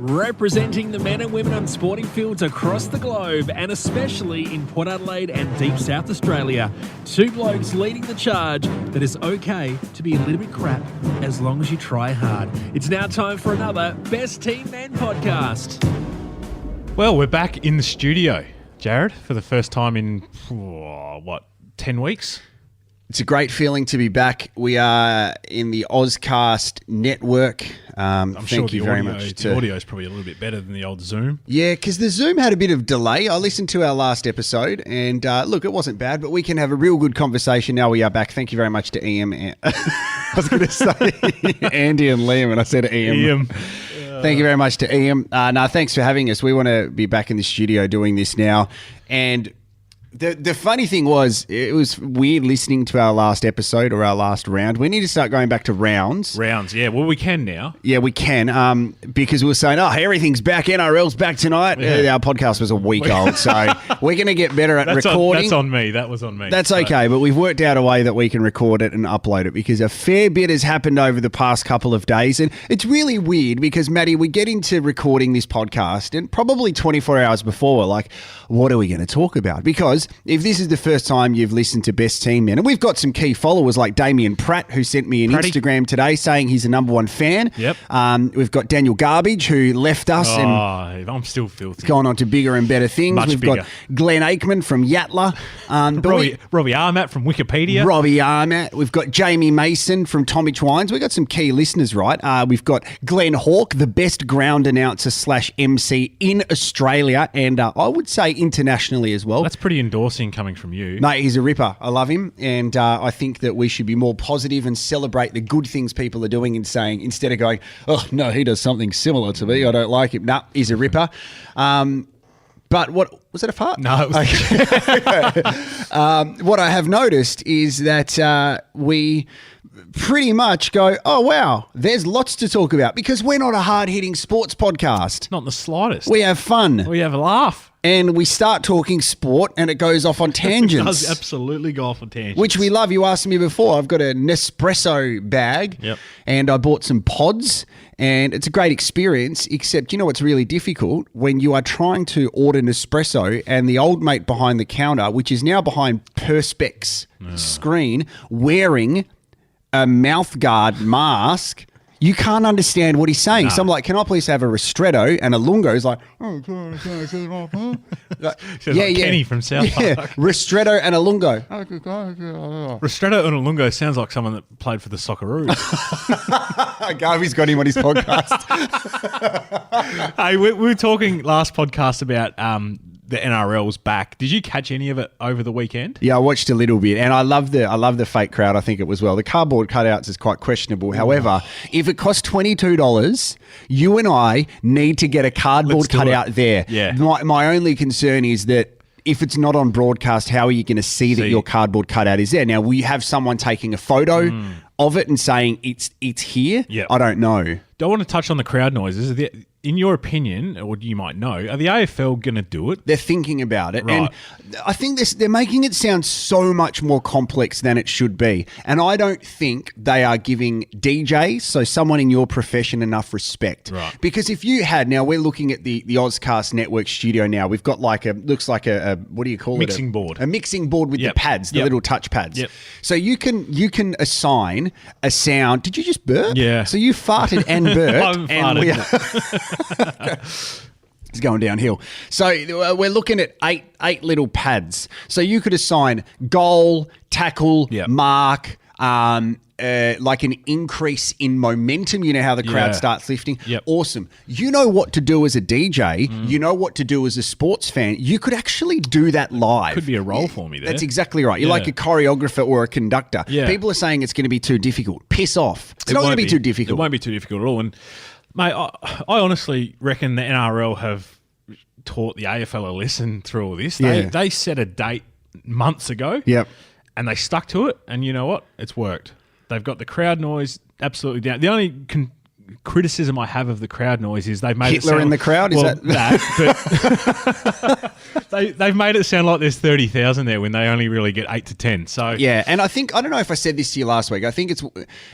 Representing the men and women on sporting fields across the globe, and especially in Port Adelaide and deep South Australia. Two blokes leading the charge that it's okay to be a little bit crap as long as you try hard. It's now time for another Best Team Men podcast. Well, we're back in the studio, Jarrod, for the first time in, 10 weeks? It's a great feeling to be back. We are in the Ozcast network. Thank you very much. The audio is probably a little bit better than the old Zoom. Yeah, because the Zoom had a bit of delay. I listened to our last episode, and look, it wasn't bad, but we can have a real good conversation now we are back. Thank you very much to Ian. I was going to say Andy and Liam, and I said Ian. Thank you very much to Ian. Thanks for having us. We want to be back in the studio doing this now, and The funny thing was, it was weird listening to our last episode or our last round. We need to start going back to rounds. Rounds, yeah. Well, we can now. Yeah, we can, because we were saying, everything's back, NRL's back tonight. Yeah. Our podcast was a week old, so we're going to get better at recording. That's on me. That was on me. That's okay, but we've worked out a way that we can record it and upload it because a fair bit has happened over the past couple of days. And it's really weird because, Maddie, we get into recording this podcast and probably 24 hours before, we're like, what are we going to talk about? Because if this is the first time you've listened to Best Team Men, and we've got some key followers like Damien Pratt, who sent me an Instagram today saying he's a number one fan. Yep. We've got Daniel Garbage, who left us and I'm still filthy. Gone on to bigger and better things. Much we've bigger. got Glenn Aikman from Yatla. Robbie Armat from Wikipedia. Robbie Armat. We've got Jamie Mason from Tomich Wines. We've got some key listeners, right? We've got Glenn Hawke, the best ground announcer / MC in Australia, and I would say internationally as well. That's pretty endorsing coming from you. Mate, he's a ripper. I love him. And I think that we should be more positive and celebrate the good things people are doing and saying, instead of going, oh, no, he does something similar to me. I don't like him. Nah, he's a ripper. But what was that a fart? No, it was okay. What I have noticed is that we pretty much go, oh, wow, there's lots to talk about because we're not a hard-hitting sports podcast. Not in the slightest. We have fun. We have a laugh. And we start talking sport and it goes off on tangents. It does absolutely go off on tangents. Which we love. You asked me before. I've got a Nespresso bag and I bought some pods and it's a great experience, except you know what's really difficult? When you are trying to order Nespresso and the old mate behind the counter, which is now behind Perspex screen, wearing a mouth guard mask, you can't understand what he's saying. No. So I'm like, can I please have a ristretto? And a lungo is like, Kenny from South Park. Ristretto and a lungo. Ristretto and a lungo sounds like someone that played for the Socceroos. Garvey's got him on his podcast. Hey, we were talking last podcast about the NRL's back. Did you catch any of it over the weekend? Yeah, I watched a little bit, and I love the fake crowd. I think it was well. The cardboard cutouts is quite questionable. However, if it costs $22, you and I need to get a cardboard cutout there. Yeah. My only concern is that if it's not on broadcast, how are you going to see that your cardboard cutout is there? Now, will you have someone taking a photo of it and saying it's here? Yep. I don't know. I want to touch on the crowd noises. In your opinion, or you might know, are the AFL going to do it? They're thinking about it. Right. And I think they're making it sound so much more complex than it should be. And I don't think they are giving DJs, so someone in your profession, enough respect. Right. Because if you had, now we're looking at the Ozcast Network studio now. We've got looks like a what do you call mixing board. A mixing board with the pads, the little touch pads. Yep. So you can assign a sound. Did you just burp? Yeah. So you farted and burped. It's going downhill. So we're looking at eight little pads. So you could assign goal, tackle, mark, like an increase in momentum. You know how the crowd starts lifting? Yep. Awesome. You know what to do as a DJ. You know what to do as a sports fan. You could actually do that live. Could be a role for me there. That's exactly right. You're like a choreographer or a conductor. Yeah. People are saying it's going to be too difficult. Piss off. It's not going to be too difficult. It won't be too difficult at all. And mate, I honestly reckon the NRL have taught the AFL a lesson through all this. They set a date months ago. Yep. And they stuck to it. And you know what? It's worked. They've got the crowd noise absolutely down. The only criticism I have of the crowd noise is they've made Hitler it sound, in the crowd. Is that? But they've made it sound like there's 30,000 there when they only really get 8 to 10. So yeah, and I don't know if I said this to you last week. I think it's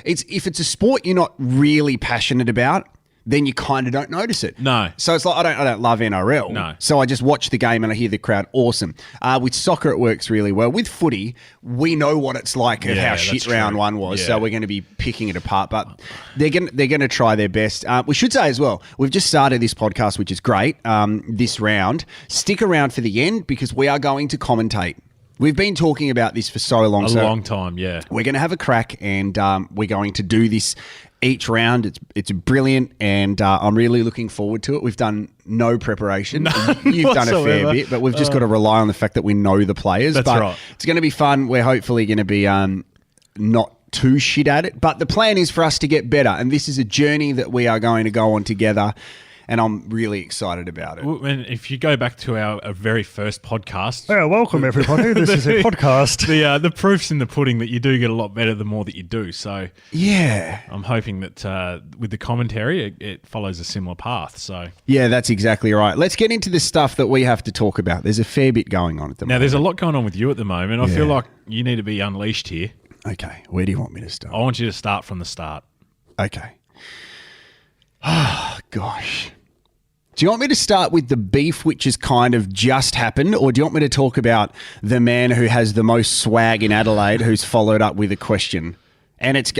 if it's a sport you're not really passionate about, then you kind of don't notice it. No. So it's like, I don't love NRL. No. So I just watch the game and I hear the crowd. Awesome. With soccer, it works really well. With footy, we know what it's like of how shit round one was. Yeah. So we're going to be picking it apart. But they're going to try their best. We should say as well, we've just started this podcast, which is great, this round. Stick around for the end because we are going to commentate. We've been talking about this for so long. A long time, yeah. We're going to have a crack and we're going to do this each round. It's brilliant and I'm really looking forward to it. We've done no preparation. You've done a fair bit, but we've just got to rely on the fact that we know the players. That's right. It's going to be fun. We're hopefully going to be not too shit at it, but the plan is for us to get better. And this is a journey that we are going to go on together. And I'm really excited about it. And if you go back to our very first podcast... Yeah, welcome everybody. This is a podcast. The proof's in the pudding that you do get a lot better the more that you do. So yeah, I'm hoping that with the commentary, it follows a similar path. So yeah, that's exactly right. Let's get into the stuff that we have to talk about. There's a fair bit going on at the moment. Now, there's a lot going on with you at the moment. I feel like you need to be unleashed here. Okay, where do you want me to start? I want you to start from the start. Okay. Oh, gosh. Do you want me to start with the beef which has kind of just happened, or do you want me to talk about the man who has the most swag in Adelaide who's followed up with a question? And it's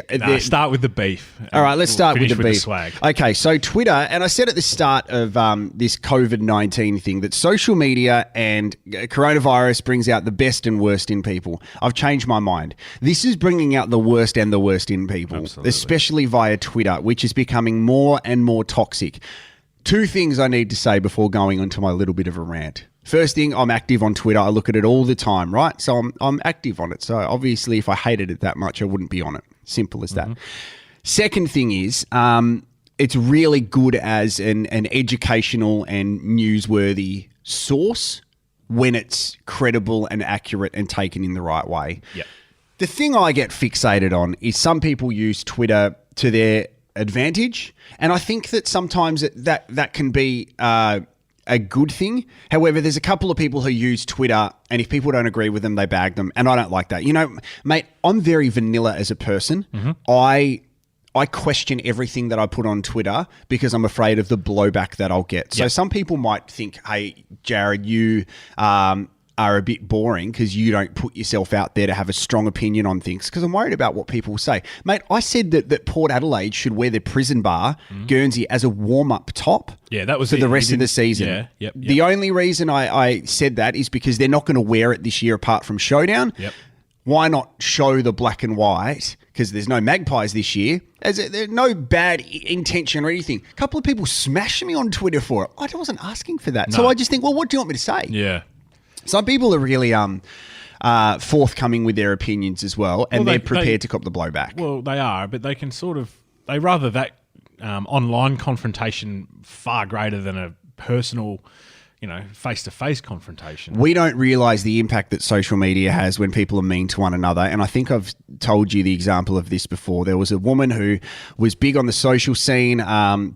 start with the beef. All right, let's start with the beef. Swag. Okay, so Twitter, and I said at the start of this COVID-19 thing that social media and coronavirus brings out the best and worst in people. I've changed my mind. This is bringing out the worst and the worst in people, Absolutely. especially via Twitter, which is becoming more and more toxic. Two things I need to say before going on to my little bit of a rant. First thing, I'm active on Twitter. I look at it all the time, right? So I'm active on it. So obviously, if I hated it that much, I wouldn't be on it. Simple as that. Second thing is, it's really good as an educational and newsworthy source when it's credible and accurate and taken in the right way. Yep. The thing I get fixated on is some people use Twitter to their advantage, and I think that sometimes that can be a good thing. However, there's a couple of people who use Twitter, and if people don't agree with them, they bag them, and I don't like that. You know, mate, I'm very vanilla as a person. I question everything that I put on Twitter because I'm afraid of the blowback that I'll get. So some people might think, hey, Jarrod, you are a bit boring because you don't put yourself out there to have a strong opinion on things, because I'm worried about what people say. Mate, I said that Port Adelaide should wear their prison bar, Guernsey, as a warm-up top that was for the rest of the season. The only reason I said that is because they're not going to wear it this year apart from Showdown. Why not show the black and white? Because there's no Magpies this year. There's no bad intention or anything. A couple of people smashed me on Twitter for it. I wasn't asking for that. No. So I just think, well, what do you want me to say? Yeah. Some people are really forthcoming with their opinions as well, and they're prepared to cop the blowback. Well, they are, but they can they rather that online confrontation far greater than a personal, face-to-face confrontation. We don't realise the impact that social media has when people are mean to one another. And I think I've told you the example of this before. There was a woman who was big on the social scene,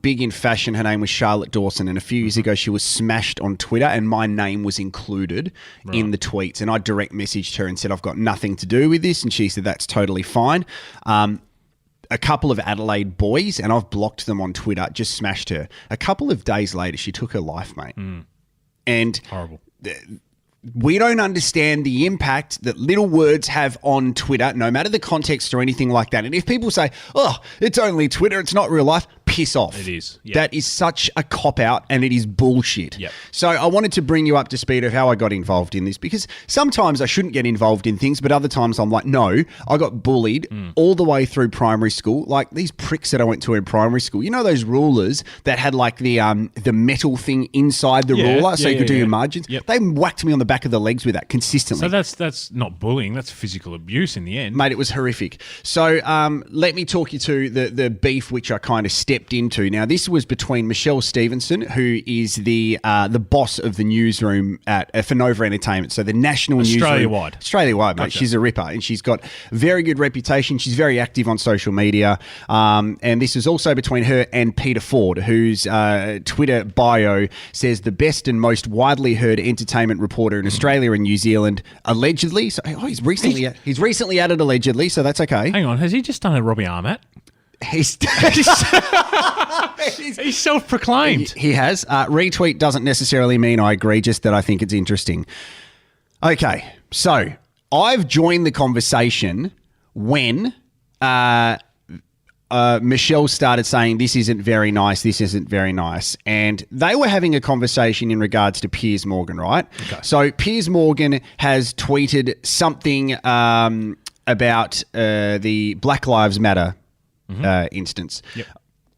big in fashion. Her name was Charlotte Dawson. And a few years ago, she was smashed on Twitter and my name was included in the tweets. And I direct messaged her and said, I've got nothing to do with this. And she said, that's totally fine. A couple of Adelaide boys, and I've blocked them on Twitter, just smashed her. A couple of days later, she took her life, mate. And horrible. We don't understand the impact that little words have on Twitter, no matter the context or anything like that. And if people say, oh, it's only Twitter, it's not real life, piss off. It is. Yep. That is such a cop-out and it is bullshit. Yep. So I wanted to bring you up to speed of how I got involved in this, because sometimes I shouldn't get involved in things, but other times I'm like, no, I got bullied all the way through primary school. Like these pricks that I went to in primary school, you know those rulers that had like the metal thing inside the ruler so you could do your margins? Yep. They whacked me on the back of the legs with that consistently. So that's not bullying, that's physical abuse in the end. Mate, it was horrific. So let me talk you to the beef which I kind of stepped into. Now, this was between Michelle Stevenson, who is the boss of the newsroom for Nova Entertainment, so the national newsroom. Australia-wide, mate. Gotcha. She's a ripper, and she's got very good reputation. She's very active on social media. And this is also between her and Peter Ford, whose Twitter bio says the best and most widely heard entertainment reporter in Australia and New Zealand, allegedly. So he's recently added allegedly, so that's okay. Hang on, has he just done a Robbie Armatt? He's He's self-proclaimed. He has. Retweet doesn't necessarily mean I agree, just that I think it's interesting. Okay, so I've joined the conversation when Michelle started saying, this isn't very nice, this isn't very nice. And they were having a conversation in regards to Piers Morgan, right? Okay. So Piers Morgan has tweeted something about the Black Lives Matter instance. Yep.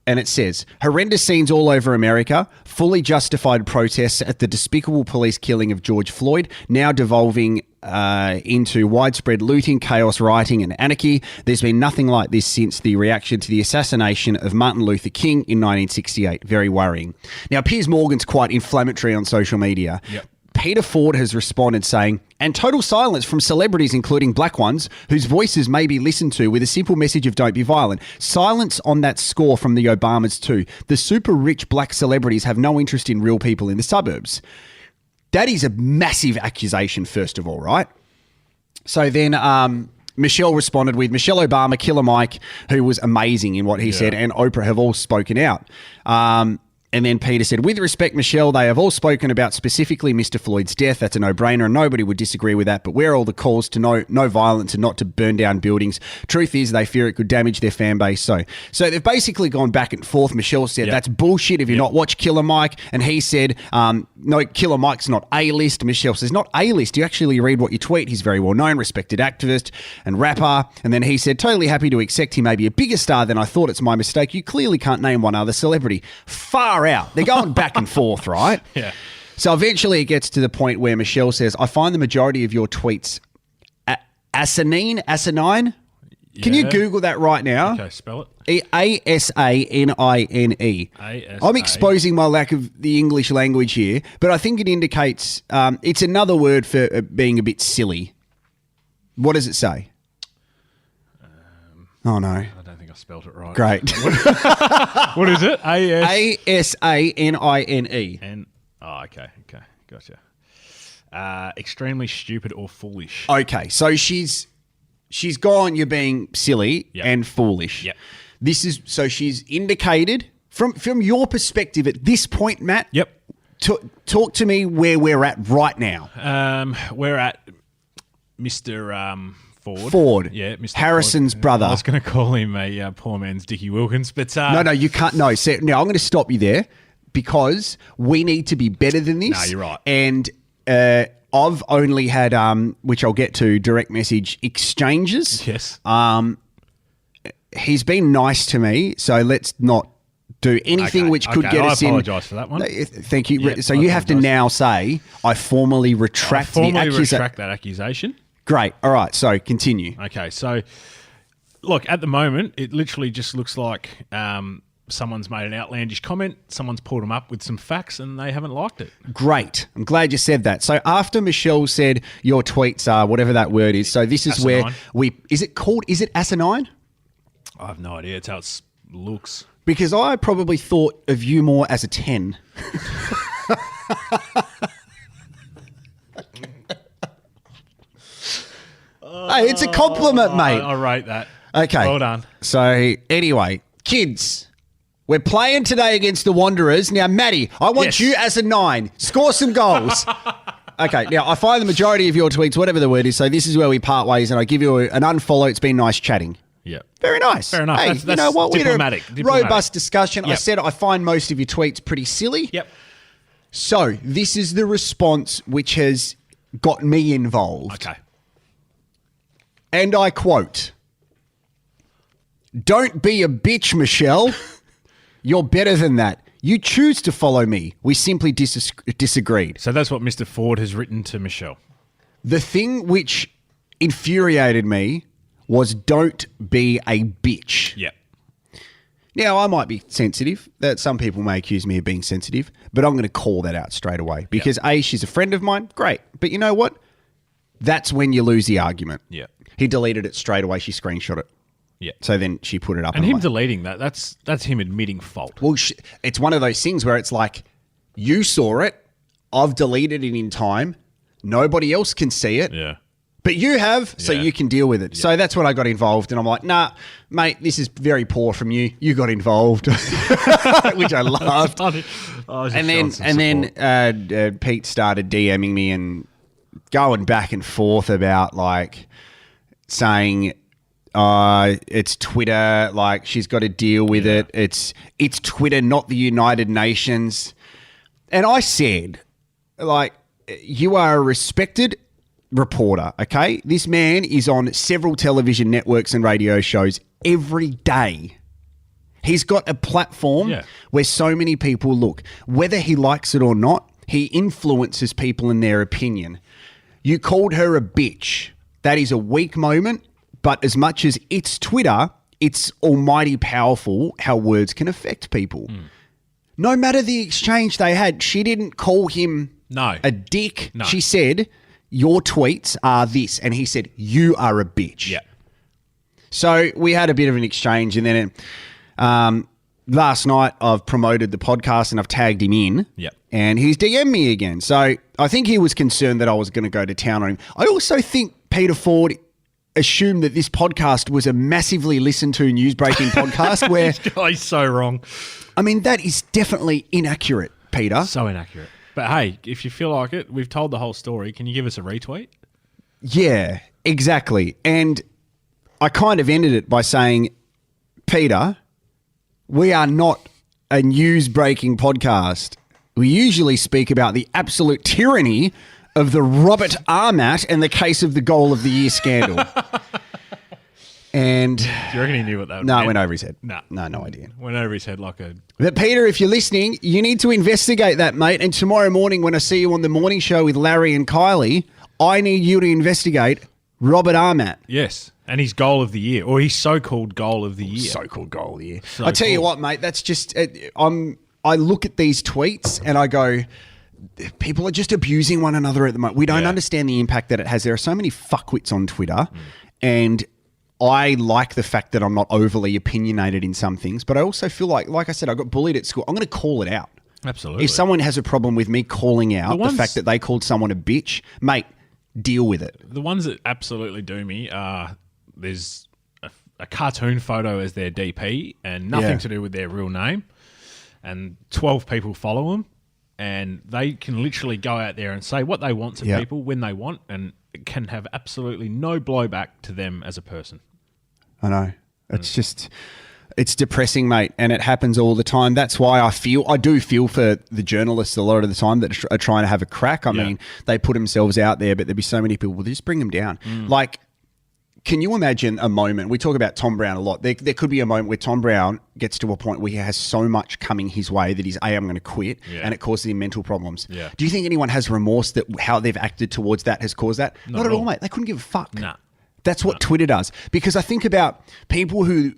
And it says, horrendous scenes all over America, fully justified protests at the despicable police killing of George Floyd, now devolving into widespread looting, chaos, rioting and anarchy. There's been nothing like this since the reaction to the assassination of Martin Luther King in 1968. Very worrying. Now, Piers Morgan's quite inflammatory on social media. Yep. Peter Ford has responded saying, and total silence from celebrities, including black ones, whose voices may be listened to with a simple message of don't be violent. Silence on that score from the Obamas too. The super rich black celebrities have no interest in real people in the suburbs. That is a massive accusation, first of all, right? So then Michelle responded with Michelle Obama, Killer Mike, who was amazing in what he said, and Oprah have all spoken out. And then Peter said, with respect, Michelle, they have all spoken about specifically Mr. Floyd's death. That's a no-brainer, and nobody would disagree with that. But where are all the calls to no violence and not to burn down buildings? Truth is, they fear it could damage their fan base. So they've basically gone back and forth. Michelle said, that's bullshit. Have you not watched Killer Mike? And he said, no, Killer Mike's not A-list. Michelle says, not A-list. You actually read what you tweet. He's very well-known, respected activist and rapper. And then he said, totally happy to accept he may be a bigger star than I thought. It's my mistake. You clearly can't name one other celebrity. Far out. They're going back and forth, right? Yeah. So eventually it gets to the point where Michelle says, I find the majority of your tweets asinine. Can you Google that right now? Okay, spell it. Asanine. I'm exposing my lack of the English language here, but I think it indicates it's another word for being a bit silly. What does it say? Oh, no. I don't think I spelled it right. Great. What is it? Asanine. Okay. Gotcha. Extremely stupid or foolish. Okay, so she's gone, you're being silly and foolish. Yep. So she's indicated, from your perspective at this point, Matt, Yep. Talk to me where we're at right now. We're at Mr. Ford. Yeah, Mr. Harrison's Ford. brother. I was going to call him a poor man's Dickie Wilkins, but... No, you can't. No, now I'm going to stop you there because we need to be better than this. No, you're right. And I've only had, which I'll get to, direct message exchanges. Yes. He's been nice to me, so let's not do anything which could get us in. I apologise for that one. Thank you. Yep, so you have to now say, I formally retract retract that accusation. Great. All right. So continue. Okay. So, look, at the moment, it literally just looks like someone's made an outlandish comment, someone's pulled them up with some facts, and they haven't liked it. Great. I'm glad you said that. So after Michelle said your tweets are whatever that word is, so this is asinine. where is it asinine? I have no idea. It's how it looks. Because I probably thought of you more as a 10. Hey, it's a compliment, mate. I rate that. Okay. Well done. So anyway, kids, we're playing today against the Wanderers. Now, Matty, I want you as a 9. Score some goals. Okay, now I find the majority of your tweets, whatever the word is, so this is where we part ways and I give you an unfollow. It's been nice chatting. Yeah. Very nice. Fair enough. Hey, That's you know what? diplomatic. We had a robust discussion. Yep. I said I find most of your tweets pretty silly. Yep. So this is the response which has got me involved. Okay. And I quote, "Don't be a bitch, Michelle. You're better than that. You choose to follow me. We simply disagreed." So that's what Mr. Ford has written to Michelle. The thing which infuriated me was don't be a bitch. Yep. Now, I might be sensitive. That some people may accuse me of being sensitive, but I'm going to call that out straight away because A, she's a friend of mine. Great. But you know what? That's when you lose the argument. Yeah. He deleted it straight away. She screenshot it. Yeah. So then she put it up. And him deleting that's him admitting fault. Well, it's one of those things where it's like, you saw it. I've deleted it in time. Nobody else can see it. Yeah. But you have, so you can deal with it. Yeah. So that's when I got involved, and I'm like, nah, mate, this is very poor from you. You got involved, which I loved. And then Pete started DMing me and going back and forth about like saying it's Twitter, like she's got to deal with it. It's Twitter, not the United Nations. And I said, like, you are a respected reporter, okay? This man is on several television networks and radio shows every day. He's got a platform where so many people look. Whether he likes it or not, he influences people in their opinion. You called her a bitch. That is a weak moment, but as much as it's Twitter, it's almighty powerful how words can affect people. No matter the exchange they had, she didn't call him a dick. No. She said, your tweets are this. And he said, you are a bitch. Yeah. So we had a bit of an exchange. And then last night I've promoted the podcast and I've tagged him in. Yeah. And he's DM'd me again. So I think he was concerned that I was going to go to town on him. I also think Peter Ford assumed that this podcast was a massively listened to news-breaking podcast where... He's so wrong. I mean, that is definitely inaccurate, Peter. So inaccurate. But hey, if you feel like it, we've told the whole story. Can you give us a retweet? Yeah, exactly. And I kind of ended it by saying, Peter, we are not a news-breaking podcast. We usually speak about the absolute tyranny of the Robert Armat and the case of the Goal of the Year scandal. And... Do you reckon he knew what that was? No, it went over his head. No, no idea. Went over his head like a... But Peter, if you're listening, you need to investigate that, mate. And tomorrow morning when I see you on the morning show with Larry and Kylie, I need you to investigate Robert Armat. Yes, and his Goal of the Year, or his so-called Goal of the Year. So-called Goal of the Year. I tell you what, mate, that's just... I look at these tweets and I go... People are just abusing one another at the moment. We don't understand the impact that it has. There are so many fuckwits on Twitter, and I like the fact that I'm not overly opinionated in some things, but I also feel like I said, I got bullied at school. I'm going to call it out. Absolutely. If someone has a problem with me calling out the fact that they called someone a bitch, mate, deal with it. The ones that absolutely do me are there's a cartoon photo as their DP and nothing to do with their real name, and 12 people follow them. And they can literally go out there and say what they want to people when they want, and it can have absolutely no blowback to them as a person. I know. It's just, it's depressing, mate, and it happens all the time. That's why I do feel for the journalists a lot of the time that are trying to have a crack. I mean, they put themselves out there, but there'd be so many people, well, they just bring them down. Like, can you imagine a moment? We talk about Tom Brown a lot. There could be a moment where Tom Brown gets to a point where he has so much coming his way that he's, I'm going to quit, and it causes him mental problems. Yeah. Do you think anyone has remorse that how they've acted towards that has caused that? Not at all, mate. They couldn't give a fuck. Nah. That's what Twitter does. Because I think about people who...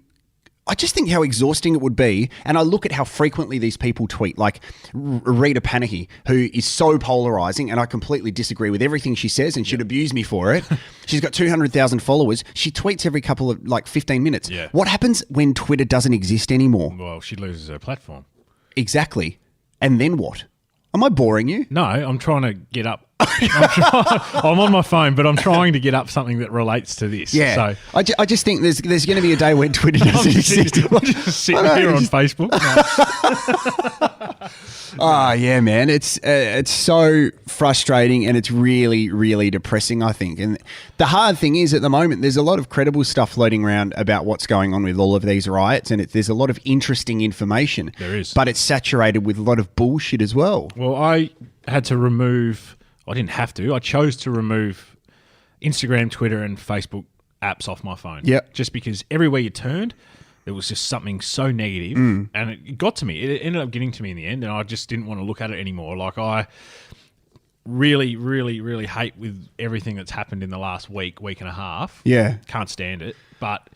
I just think how exhausting it would be, and I look at how frequently these people tweet, like Rita Panahi, who is so polarizing, and I completely disagree with everything she says and should abuse me for it. She's got 200,000 followers. She tweets every couple of, 15 minutes. Yeah. What happens when Twitter doesn't exist anymore? Well, she loses her platform. Exactly. And then what? Am I boring you? No, I'm trying to get up. I'm on my phone, but I'm trying to get up something that relates to this. Yeah. So I just think there's going to be a day when Twitter doesn't exist. I'm just sitting here on Facebook. Oh, yeah, man. It's so frustrating, and it's really, really depressing, I think. And the hard thing is, at the moment, there's a lot of credible stuff floating around about what's going on with all of these riots, and there's a lot of interesting information. There is. But it's saturated with a lot of bullshit as well. Well, I had to remove... I didn't have to. I chose to remove Instagram, Twitter, and Facebook apps off my phone. Yep. Just because everywhere you turned, there was just something so negative, and it got to me. It ended up getting to me in the end, and I just didn't want to look at it anymore. Like, I really, really, really hate with everything that's happened in the last week and a half. Yeah. Can't stand it. But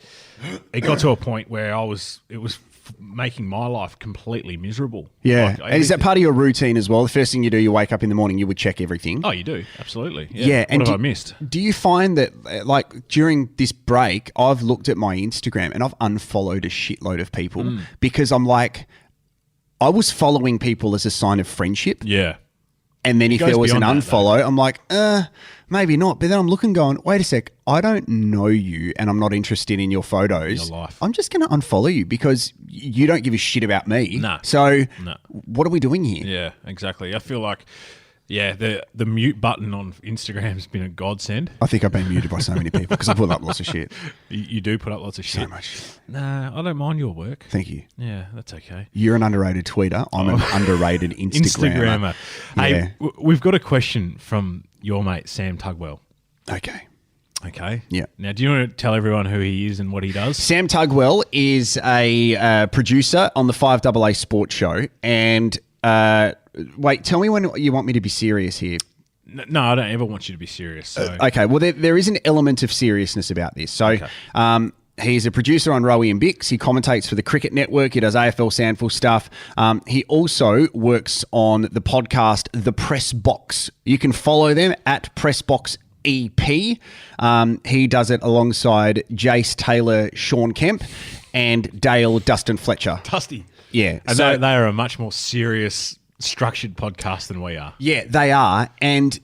it got to a point where it was making my life completely miserable. Yeah. And is that part of your routine as well? The first thing you do, you wake up in the morning, you would check everything. Oh, you do. Absolutely. Yeah. What have I missed? Do you find that, like, during this break, I've looked at my Instagram and I've unfollowed a shitload of people because I'm like, I was following people as a sign of friendship. Yeah. And then if there was an beyond that, unfollow, I'm like, maybe not. But then I'm looking going, wait a sec, I don't know you and I'm not interested in your photos. Your life. I'm just going to unfollow you because you don't give a shit about me. No. So No. what are we doing here? Yeah, exactly. I feel like, the mute button on Instagram has been a godsend. I think I've been muted by so many people because I put up lots of shit. You do put up lots of shit. So much shit. Nah, I don't mind your work. Thank you. Yeah, that's okay. You're an underrated tweeter. I'm an underrated Instagrammer. Hey, Yeah. we've got a question from your mate, Sam Tugwell. Okay. Okay. Yeah. Now, do you want to tell everyone who he is and what he does? Sam Tugwell is a producer on the 5AA Sports Show. And wait, tell me when you want me to be serious here. No, I don't ever want you to be serious. So. Okay, well, there is an element of seriousness about this. So he's a producer on Rowie and Bix. He commentates for the Cricket Network. He does AFL Sandful stuff. He also works on the podcast The Press Box. You can follow them at Pressbox EP. He does it alongside Jace Taylor, Sean Kemp, and Dale Dustin Fletcher. Dusty. Yeah. And so they are a much more serious, structured podcast than we are. yeah, they are. And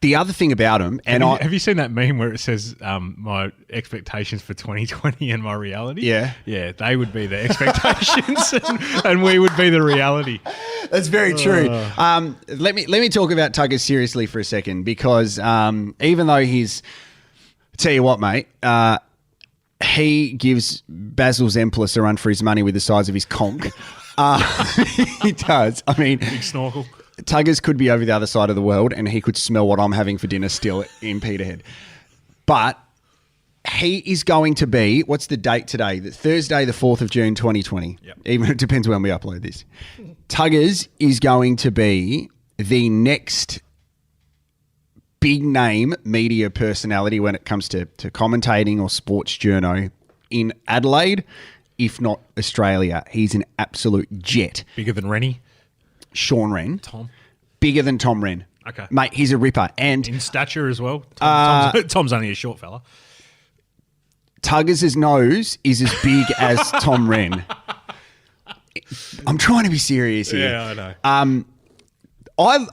the other thing about them, Have you seen that meme where it says my expectations for 2020 and my reality? Yeah. Yeah, they would be the expectations and we would be the reality. That's very true. Let me talk about Tuggers seriously for a second because even though tell you what, mate, he gives Basil Zemplis a run for his money with the size of his conch. He does. I mean, Big snorkel. Tuggers could be over the other side of the world and he could smell what I'm having for dinner still in Peterhead. But he is going to be, what's the date today? Thursday, the 4th of June, 2020. Yep. Even it depends when we upload this. Tuggers is going to be the next big name media personality when it comes to commentating or sports journo in Adelaide, if not Australia. He's an absolute jet. Bigger than Rennie. Sean Wren. Tom. Bigger than Tom Wren. Okay. Mate, he's a ripper. And In stature as well. Tom's only a short fella. Tuggers' nose is as big as Tom Wren. I'm trying to be serious here. Yeah, I know.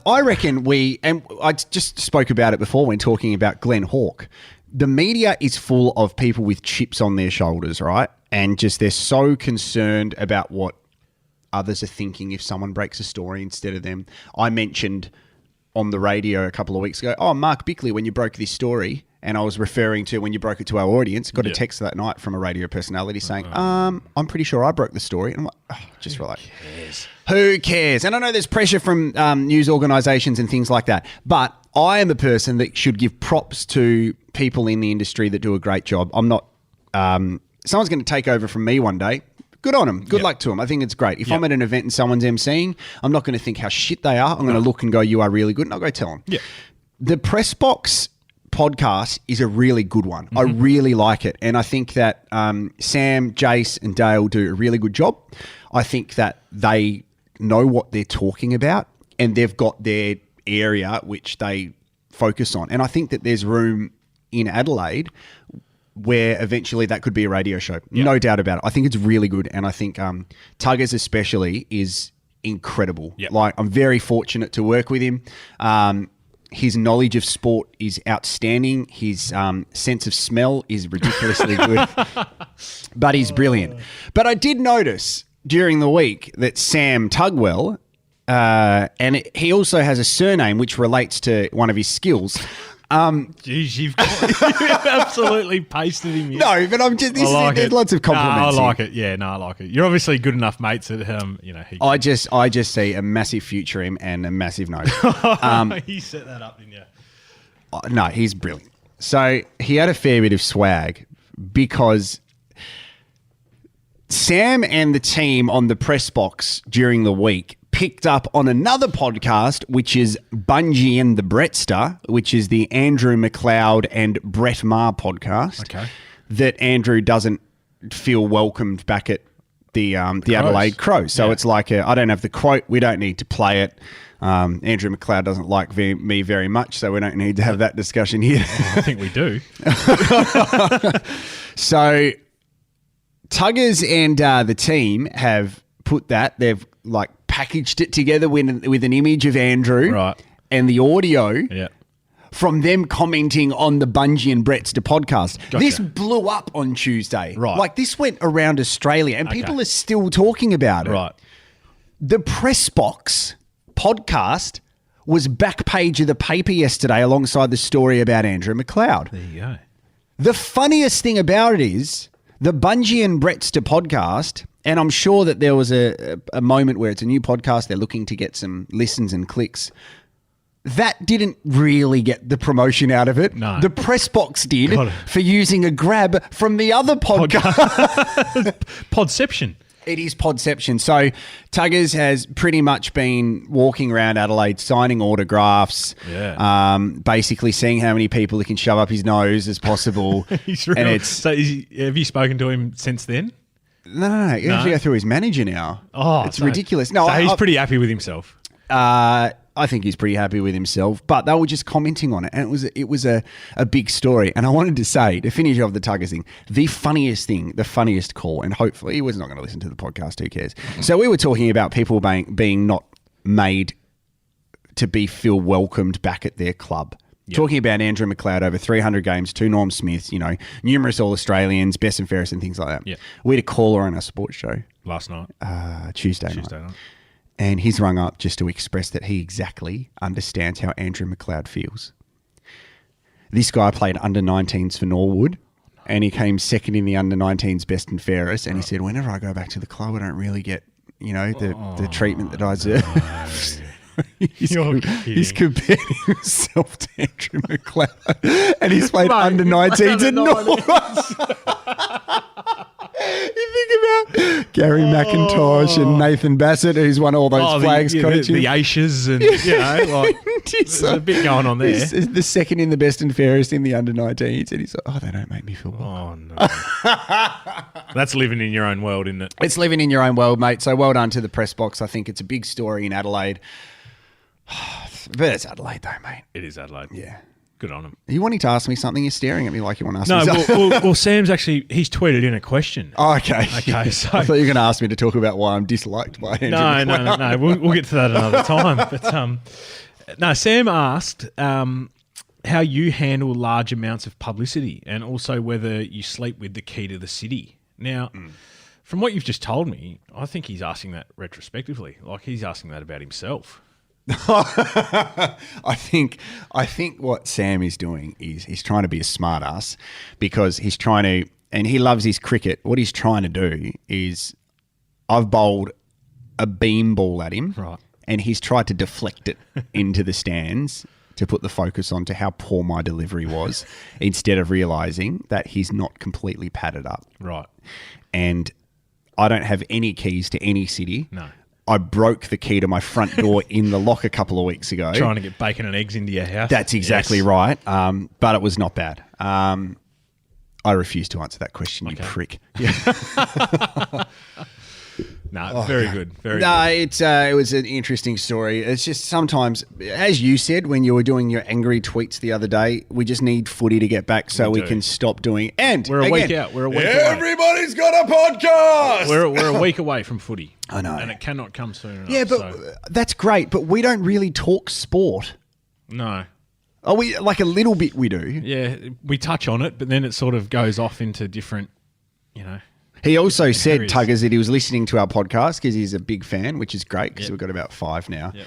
I reckon and I just spoke about it before when talking about Glenn Hawke. The media is full of people with chips on their shoulders, right? And just they're so concerned about what others are thinking if someone breaks a story instead of them. I mentioned on the radio a couple of weeks ago, Mark Bickley, when you broke this story, and I was referring to when you broke it to our audience, got a text that night from a radio personality saying, I'm pretty sure I broke the story. And I'm like, just relax. Who cares? And I know there's pressure from news organisations and things like that, but I am a person that should give props to people in the industry that do a great job. I'm not, someone's going to take over from me one day. Good on them. Good luck to them. I think it's great. If I'm at an event and someone's emceeing, I'm not going to think how shit they are. I'm going to look and go, you are really good. And I'll go tell them. Yeah. The Press Box podcast is a really good one. I really like it. And I think that Sam, Jace and Dale do a really good job. I think that they know what they're talking about and they've got their area which they focus on. And I think that there's room in Adelaide where eventually that could be a radio show. Yep. No doubt about it. I think it's really good. And I think Tuggers especially is incredible. Yep. Like, I'm very fortunate to work with him. His knowledge of sport is outstanding. His sense of smell is ridiculously good. But he's brilliant. But I did notice during the week that Sam Tugwell, he also has a surname which relates to one of his skills. Jeez, you've absolutely pasted him. No, but I'm just. There's lots of compliments. I like it. Yeah, no, I like it. You're obviously good enough mates that I just see a massive future in him and a massive nose. You set that up, didn't you? No, he's brilliant. So he had a fair bit of swag because Sam and the team on the press box during the week picked up on another podcast, which is Bungie and the Brettster, which is the Andrew McLeod and Brett Maher podcast. Okay. That Andrew doesn't feel welcomed back at the Adelaide Crows. So it's like, I don't have the quote. We don't need to play it. Andrew McLeod doesn't like me very much, so we don't need to have that discussion here. I think we do. So Tuggers and the team have put that. They've packaged it together with an image of Andrew. Right. and the audio Yeah. from them commenting on the Bungie and Brettster podcast. Gotcha. This blew up on Tuesday. Right. Like, this went around Australia, and people are still talking about it. Right. The Press Box podcast was back page of the paper yesterday alongside the story about Andrew McLeod. There you go. The funniest thing about it is the Bungie and Brettster podcast, and I'm sure that there was a moment where it's a new podcast, they're looking to get some listens and clicks. That didn't really get the promotion out of it. No. The Press Box did Got it. for using a grab from the other podcast. Podception. It is Podception. So Tuggers has pretty much been walking around Adelaide signing autographs, basically seeing how many people he can shove up his nose as possible. He's real. And it's So have you spoken to him since then? no. You have to go through his manager now. Oh, it's so- ridiculous. No, so he's pretty happy with himself. I think he's pretty happy with himself, but they were just commenting on it, and it was a big story. And I wanted to say, to finish off the Tuggers thing, the funniest call, and hopefully he was not going to listen to the podcast, who cares? So we were talking about people being not made to feel welcomed back at their club. Yep. Talking about Andrew McLeod, over 300 games, 2 Norm Smiths, numerous All-Australians, best and fairest and things like that. Yep. We had a caller on our sports show. Last night. Tuesday night. And he's rung up just to express that he exactly understands how Andrew McLeod feels. This guy played under-19s for Norwood, and he came second in the under-19s best and fairest. And he said, whenever I go back to the club, I don't really get, the treatment that I deserve. He's compared himself to Andrew McLeod, and he's played under-19s at Norwood. You think about Gary McIntosh and Nathan Bassett, who's won all those flags coaching. The Aishes and, there's a bit going on there. He's the second in the best and fairest in the under-19s, and he's like, they don't make me feel welcome. Oh, no. That's living in your own world, isn't it? It's living in your own world, mate. So well done to the Press Box. I think it's a big story in Adelaide. But it's Adelaide, though, mate. It is Adelaide. Yeah. Good on him. Are you wanting to ask me something? You're staring at me like you want to ask me something. Well, Sam's he's tweeted in a question. Oh, okay. Okay, so I thought you were going to ask me to talk about why I'm disliked by Andrew McLeod. No. We'll get to that another time. But Sam asked how you handle large amounts of publicity, and also whether you sleep with the key to the city. Now, from what you've just told me, I think he's asking that retrospectively. Like, he's asking that about himself. I think what Sam is doing is he's trying to be a smart ass, because he's trying to, and he loves his cricket. What he's trying to do is, I've bowled a beam ball at him, right, and he's tried to deflect it into the stands to put the focus on to how poor my delivery was, instead of realising that he's not completely padded up. Right. And I don't have any keys to any city. No. I broke the key to my front door in the lock a couple of weeks ago. Trying to get bacon and eggs into your house. That's exactly right. But it was not bad. I refuse to answer that question, you prick. Yeah. No, very good. Very No, good. it was an interesting story. It's just sometimes, as you said when you were doing your angry tweets the other day, we just need footy to get back so we can stop doing. And we're a again, week out. We're a week away. Everybody's got a podcast. We're a week away from footy. I know. And it cannot come soon enough. Yeah, but that's great. But we don't really talk sport. No. Oh, we like a little bit. We do. Yeah, we touch on it, but then it sort of goes off into different, He also said, areas. Tuggers, that he was listening to our podcast because he's a big fan, which is great because we've got about 5 now. Yep.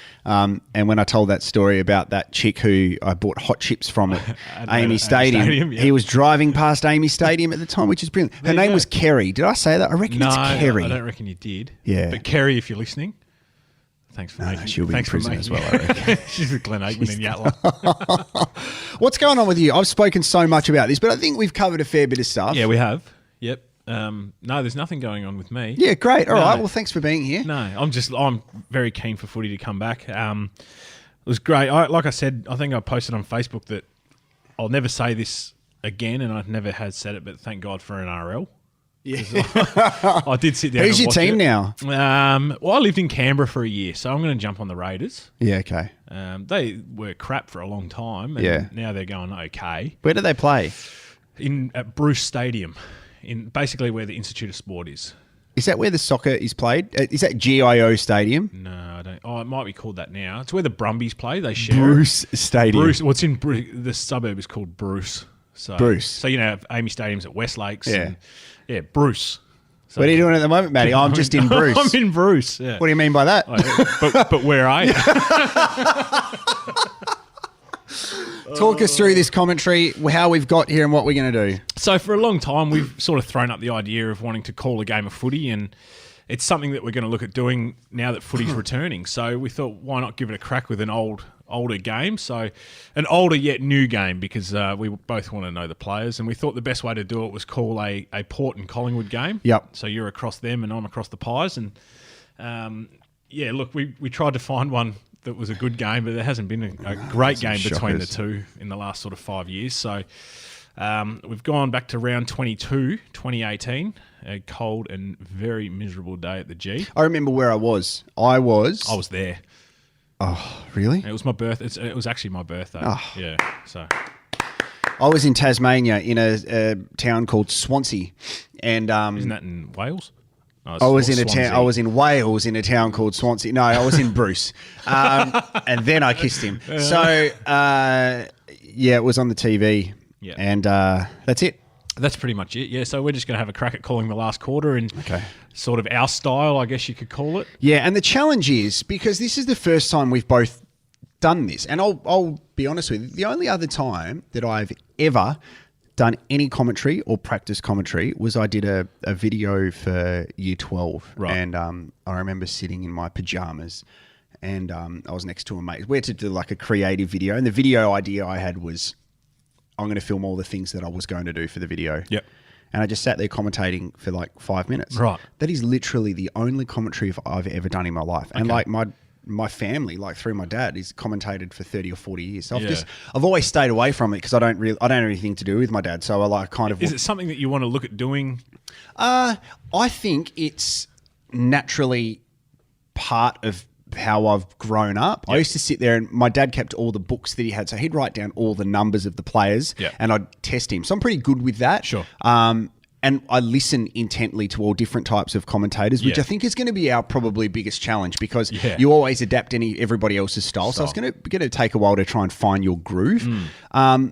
And when I told that story about that chick who I bought hot chips from at Amy Stadium, yeah. he was driving past Amy Stadium at the time, which is brilliant. Her name was Kerry. Did I say that? I reckon it's Kerry. I don't reckon you did. Yeah. But Kerry, if you're listening, thanks for making. she'll be in thanks for prison making- as well, I reckon. She's with Glen Aikman in Yatla. What's going on with you? I've spoken so much about this, but I think we've covered a fair bit of stuff. Yeah, we have. Yep. No, there's nothing going on with me. Yeah, great. All No. right. Well, thanks for being here. No, I'm very keen for footy to come back. It was great. Like I said, I think I posted on Facebook that I'll never say this again, and I've never had said it, but thank God for an RL. Yeah. I did sit there. Who's your team now? Well, I lived in Canberra for a year, so I'm going to jump on the Raiders. Yeah, okay. They were crap for a long time, and now they're going okay. Where do they play? At Bruce Stadium, in basically where the Institute of Sport is. Is that where the soccer is played? Is that GIO Stadium? No, I don't. Oh, it might be called that now. It's where the Brumbies play. They share Bruce Stadium. Bruce. What's in the suburb is called Bruce. So, Bruce. So Amy Stadium's at West Lakes. Yeah. And, yeah, Bruce. So, What are you doing at the moment, Matty? I'm just in Bruce. I'm in Bruce. Yeah. What do you mean by that? But where are you? Talk us through this commentary, how we've got here and what we're going to do. So for a long time, we've sort of thrown up the idea of wanting to call a game of footy, and it's something that we're going to look at doing now that footy's returning. So we thought, why not give it a crack with an older game? So an older yet new game, because we both want to know the players, and we thought the best way to do it was call a Port and Collingwood game. Yep. So you're across them and I'm across the Pies, and look, we tried to find one that was a good game, but there hasn't been a great game between the two in the last sort of 5 years. So we've gone back to round 22, 2018, a cold and very miserable day at the G. I remember where I was. I was there. Oh, really? It was my birthday. It was actually my birthday. Oh. Yeah. So I was in Tasmania in a town called Swansea, and isn't that in Wales? No, I was in a town. I was in Wales in a town called Swansea. No, I was in Bruce, and then I kissed him. So it was on the TV, and that's it. That's pretty much it. Yeah. So we're just going to have a crack at calling the last quarter in sort of our style, I guess you could call it. Yeah, and the challenge is, because this is the first time we've both done this, and I'll be honest with you, the only other time that I've ever done any commentary or practice commentary was I did a video for year 12. Right. And I remember sitting in my pajamas, and I was next to a mate. We had to do like a creative video, and the video idea I had was I'm going to film all the things that I was going to do for the video. Yep. And I just sat there commentating for like 5 minutes. Right. That is literally the only commentary I've ever done in my life. And like my family, like through my dad, is commentated for 30 or 40 years. So I've always stayed away from it because I don't have anything to do with my dad. So I like kind of. Is it something that you want to look at doing? I think it's naturally part of how I've grown up. Yep. I used to sit there, and my dad kept all the books that he had. So he'd write down all the numbers of the players, and I'd test him. So I'm pretty good with that. Sure. And I listen intently to all different types of commentators, which I think is going to be our probably biggest challenge, because you always adapt everybody else's style. So it's going to take a while to try and find your groove. But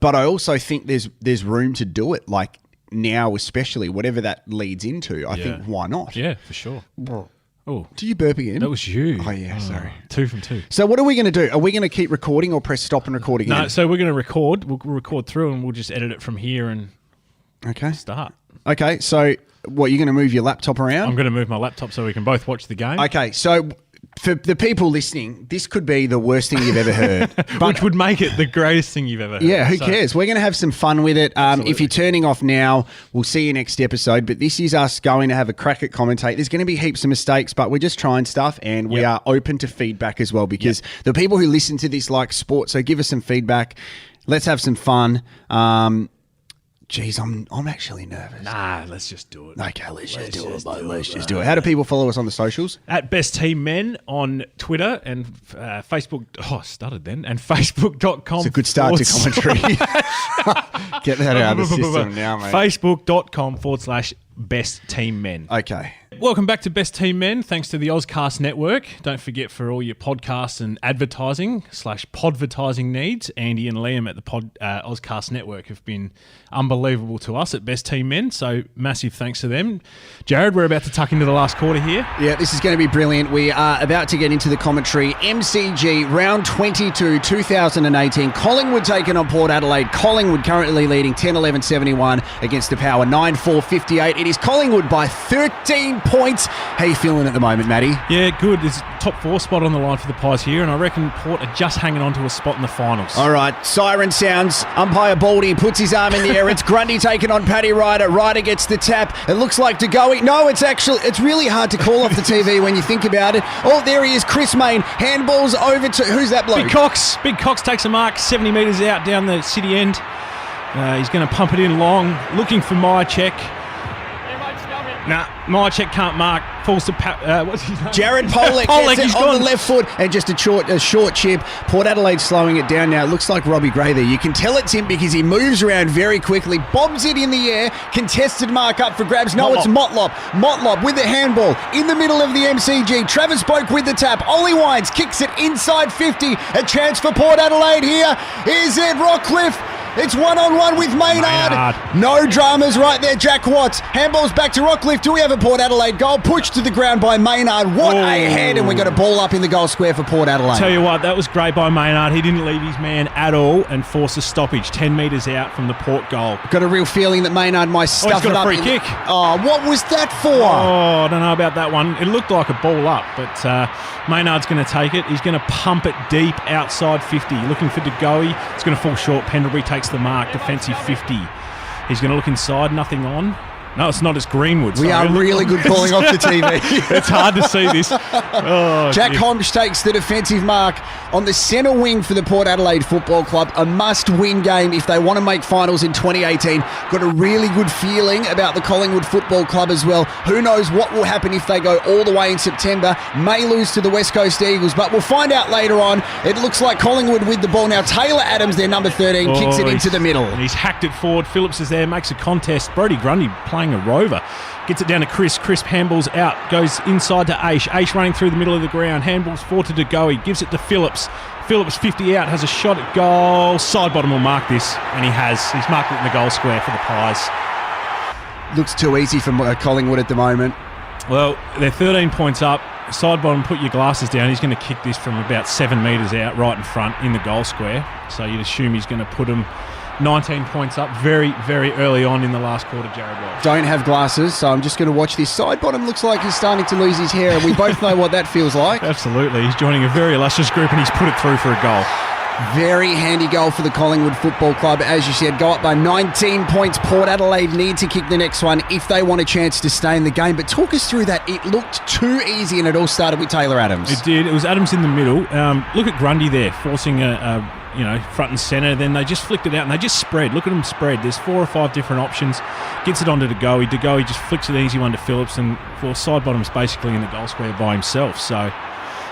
I also think there's room to do it, like now especially, whatever that leads into. I think, why not? Yeah, for sure. Oh, do you burp again? That was you. Oh, yeah, sorry. 2 from 2. So what are we going to do? Are we going to keep recording or press stop and record again? No, so we're going to record. We'll record through, and we'll just edit it from here and start. Okay, so what, you're going to move your laptop around? I'm going to move my laptop so we can both watch the game. Okay, so for the people listening, this could be the worst thing you've ever heard. Which would make it the greatest thing you've ever heard. Yeah, who cares? We're going to have some fun with it. If you're turning off now, we'll see you next episode. But this is us going to have a crack at commentate. There's going to be heaps of mistakes, but we're just trying stuff, and we are open to feedback as well, because the people who listen to this like sport, so give us some feedback. Let's have some fun. Geez, I'm actually nervous. Nah, let's just do it. Okay, let's just do it, mate. Let's just do it. How do people follow us on the socials? At Best Team Men on Twitter and Facebook. Oh, I stuttered then. And Facebook.com. It's a good start to commentary. Get that out of the system now, mate. Facebook.com/Best Team Men. Okay. Welcome back to Best Team Men, thanks to the Ozcast Network. Don't forget, for all your podcasts and advertising/podvertising needs, Andy and Liam at the Ozcast Network have been unbelievable to us at Best Team Men, so massive thanks to them. Jarrod, we're about to tuck into the last quarter here. Yeah, this is going to be brilliant. We are about to get into the commentary. MCG, round 22, 2018. Collingwood taking on Port Adelaide. Collingwood currently leading 10-11-71 against the Power 9-4-58. It is Collingwood by 13 points. How you feeling at the moment, Matty? Yeah, good. There's a top 4 spot on the line for the Pies here, and I reckon Port are just hanging on to a spot in the finals. All right, siren sounds. Umpire Baldy puts his arm in the air. It's Grundy taking on Paddy Ryder. Ryder gets the tap. It looks like to go. No, it's really hard to call off the TV when you think about it. Oh, there he is, Chris Mayne. Handballs over to, who's that bloke? Big Cox. Big Cox takes a mark 70 metres out down the city end. He's going to pump it in long, looking for my check. Nah, Myercheck can't mark. Falls to what's his name? Jarrod Pollock Pollock, gets he's it on gone. the left foot and just a short chip. Port Adelaide slowing it down now. It looks like Robbie Gray there. You can tell it's him because he moves around very quickly, bobs it in the air, contested mark up for grabs. No, it's Motlop. Motlop with the handball in the middle of the MCG. Travis Boak with the tap. Ollie Wines kicks it inside 50. A chance for Port Adelaide here. Is it Rockcliffe? It's one-on-one with Maynard. No dramas right there, Jack Watts. Handball's back to Rockcliffe. Do we have a Port Adelaide goal? Pushed to the ground by Maynard. What a head, and we got a ball up in the goal square for Port Adelaide. Tell you what, that was great by Maynard. He didn't leave his man at all and forced a stoppage 10 metres out from the Port goal. Got a real feeling that Maynard might stuff it up. He's got a free kick. Oh, what was that for? Oh, I don't know about that one. It looked like a ball up, but Maynard's going to take it. He's going to pump it deep outside 50. Looking for De Goey. It's going to fall short. Pendlebury takes the mark. Defensive 50. He's going to look inside. Nothing on. No, it's not. It's Greenwood. We are really good calling off the TV. It's hard to see this. Oh, Jack Homsch takes the defensive mark on the centre wing for the Port Adelaide Football Club. A must-win game if they want to make finals in 2018. Got a really good feeling about the Collingwood Football Club as well. Who knows what will happen if they go all the way in September. May lose to the West Coast Eagles, but we'll find out later on. It looks like Collingwood with the ball now. Taylor Adams, their number 13, kicks it into the middle. And he's hacked it forward. Phillips is there, makes a contest. Brody Grundy playing a rover. Gets it down to Chris. Chris handballs out. Goes inside to Aish. Aish running through the middle of the ground. Handballs forward to De Goey. Gives it to Phillips. Phillips 50 out. Has a shot at goal. Side bottom will mark this. And he has. He's marked it in the goal square for the Pies. Looks too easy for Collingwood at the moment. Well, they're 13 points up. Side bottom, put your glasses down. He's going to kick this from about 7 metres out, right in front, in the goal square. So you'd assume he's going to put them 19 points up very, very early on in the last quarter, Jarrod. Don't have glasses, so I'm just going to watch this. Side bottom looks like he's starting to lose his hair, and we both know what that feels like. Absolutely. He's joining a very illustrious group, and he's put it through for a goal. Very handy goal for the Collingwood Football Club. As you said, go up by 19 points. Port Adelaide need to kick the next one if they want a chance to stay in the game. But talk us through that. It looked too easy, and it all started with Taylor Adams. It did. It was Adams in the middle. Look at Grundy there, forcing front and centre. Then they just flicked it out and they just spread. Look at them spread. There's 4 or 5 different options. Gets it onto De Goey. De Goey just flicks an easy one to Phillips, and side bottom's basically in the goal square by himself. So,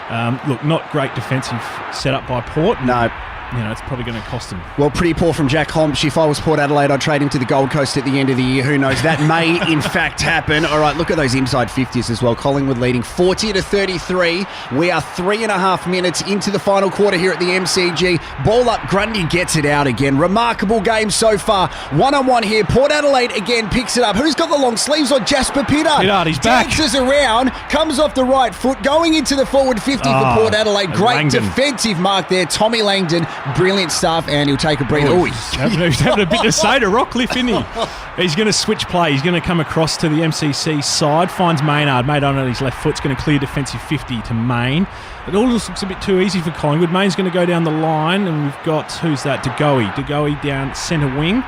not great defensive setup by Port. No. It's probably going to cost them. Well, pretty poor from Jack Homsch. If I was Port Adelaide, I'd trade him to the Gold Coast at the end of the year. Who knows? That may, in fact, happen. All right, look at those inside 50s as well. Collingwood leading 40-33. We are 3.5 minutes into the final quarter here at the MCG. Ball up. Grundy gets it out again. Remarkable game so far. One-on-one here. Port Adelaide again picks it up. Who's got the long sleeves on? Jasper Pittard. Pittard, he's back. Dances around. Comes off the right foot. Going into the forward 50 for Port Adelaide. Great Langdon. Defensive mark there. Tommy Langdon. Brilliant stuff, and he'll take a breather. He's having a bit to say to Rockcliffe, isn't he? He's going to switch play. He's going to come across to the MCC side, finds Maynard. Maynard on his left foot's going to clear defensive 50 to Main. It all just looks a bit too easy for Collingwood. Main's going to go down the line, and we've got, who's that? De Goey. De Goey down centre wing.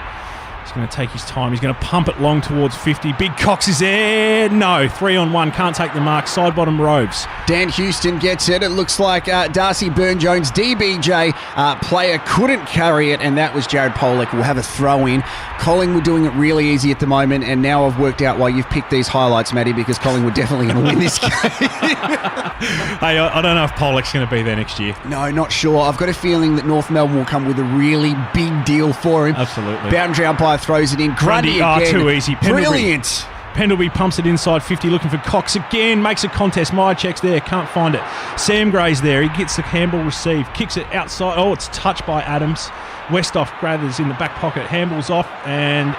He's going to take his time. He's going to pump it long towards 50. Big Cox is there. No, 3-on-1. Can't take the mark. Side bottom Robes. Dan Houston gets it. It looks like Darcy Burne-Jones, DBJ player, couldn't carry it, and that was Jarrod Pollock. We'll have a throw in. Collingwood doing it really easy at the moment, and now I've worked out why you've picked these highlights, Matty, because Collingwood definitely going to win this game. Hey, I don't know if Pollock's going to be there next year. No, not sure. I've got a feeling that North Melbourne will come with a really big deal for him. Absolutely. Boundary umpire throws it in. Grundy again. Too easy. Brilliant. Pendlebury pumps it inside 50, looking for Cox again, makes a contest. Myercheck's there, can't find it. Sam Gray's there, he gets the handball received, kicks it outside. Oh, it's touched by Adams. Westhoff gathers in the back pocket, handballs off, and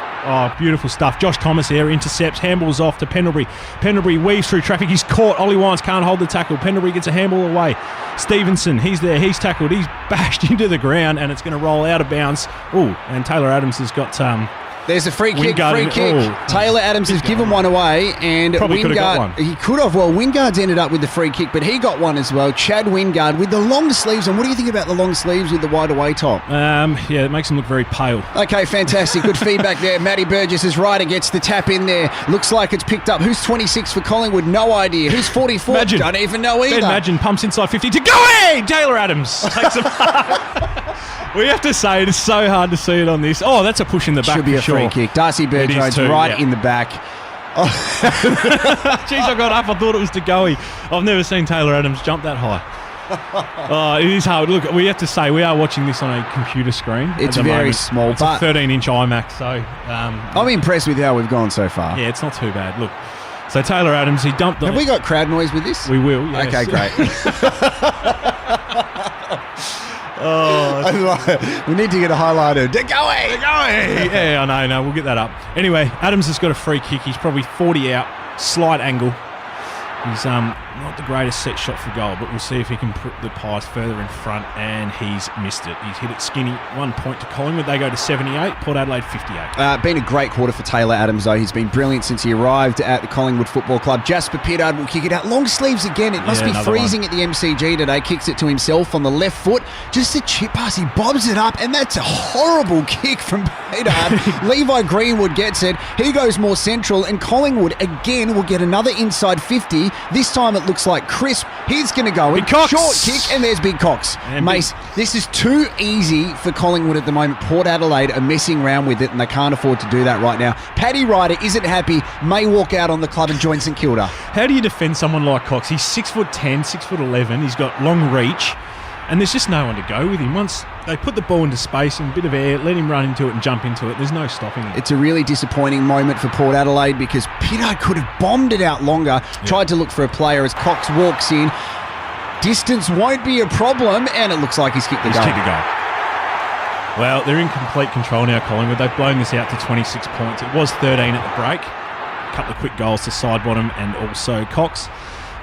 beautiful stuff. Josh Thomas there intercepts, handballs off to Pendlebury. Pendlebury weaves through traffic, he's caught. Ollie Wines can't hold the tackle. Pendlebury gets a handball away. Stevenson, he's there, he's tackled, he's bashed into the ground, and it's going to roll out of bounds. Oh, and Taylor Adams has got there's a free kick. Oh, Taylor Adams has given one away, and probably could have got one. He could have. Well, Wingard's ended up with the free kick, but he got one as well. Chad Wingard with the long sleeves. And what do you think about the long sleeves with the wide away top? Yeah, it makes him look very pale. Okay, fantastic. Good feedback there. Matty Burgess' rider gets the tap in there. Looks like it's picked up. Who's 26 for Collingwood? No idea. Who's 44? Imagine. Don't even know either. Imagine pumps inside 50 to go in. Taylor Adams takes him. We have to say it is so hard to see it on this. Oh, that's a push in the back. Should be a free kick. Darcy Burne-Jones right in the back. Jeez, I got up. I thought it was DeGoey. I've never seen Taylor Adams jump that high. It is hard. Look, we have to say we are watching this on a computer screen. It's very moment. small, It's but a 13-inch iMac, so... I'm impressed with how we've gone so far. Yeah, it's not too bad. Look, so Taylor Adams, he dumped... Have we got crowd noise with this? We will, yes. Okay, great. We need to get a highlight of DeGoey! Yeah, I know. We'll get that up. Anyway, Adams has got a free kick. He's probably 40 out, slight angle. He's not the greatest set shot for goal, but we'll see if he can put the Pies further in front, and he's missed it. He's hit it skinny. 1 point to Collingwood. They go to 78. Port Adelaide 58. Been a great quarter for Taylor Adams, though. He's been brilliant since he arrived at the Collingwood Football Club. Jasper Pittard will kick it out. Long sleeves again. It must be freezing at the MCG today. Kicks it to himself on the left foot. Just a chip pass. He bobs it up, and that's a horrible kick from Pittard. Levi Greenwood gets it. He goes more central, and Collingwood again will get another inside 50. This time it looks like Crisp. He's going to go in. Short kick, and there's Big Cox. Mace, this is too easy for Collingwood at the moment. Port Adelaide are messing around with it, and they can't afford to do that right now. Paddy Ryder isn't happy, may walk out on the club and join St Kilda. How do you defend someone like Cox? He's 6'10", 6'11". He's got long reach, and there's just no one to go with him. Once they put the ball into space and a bit of air, let him run into it and jump into it, there's no stopping him. It's a really disappointing moment for Port Adelaide because Pittard could have bombed it out longer, tried to look for a player as Cox walks in. Distance won't be a problem, and it looks like he's kicked the goal. Well, they're in complete control now, Collingwood. They've blown this out to 26 points. It was 13 at the break. A couple of quick goals to Sidebottom and also Cox.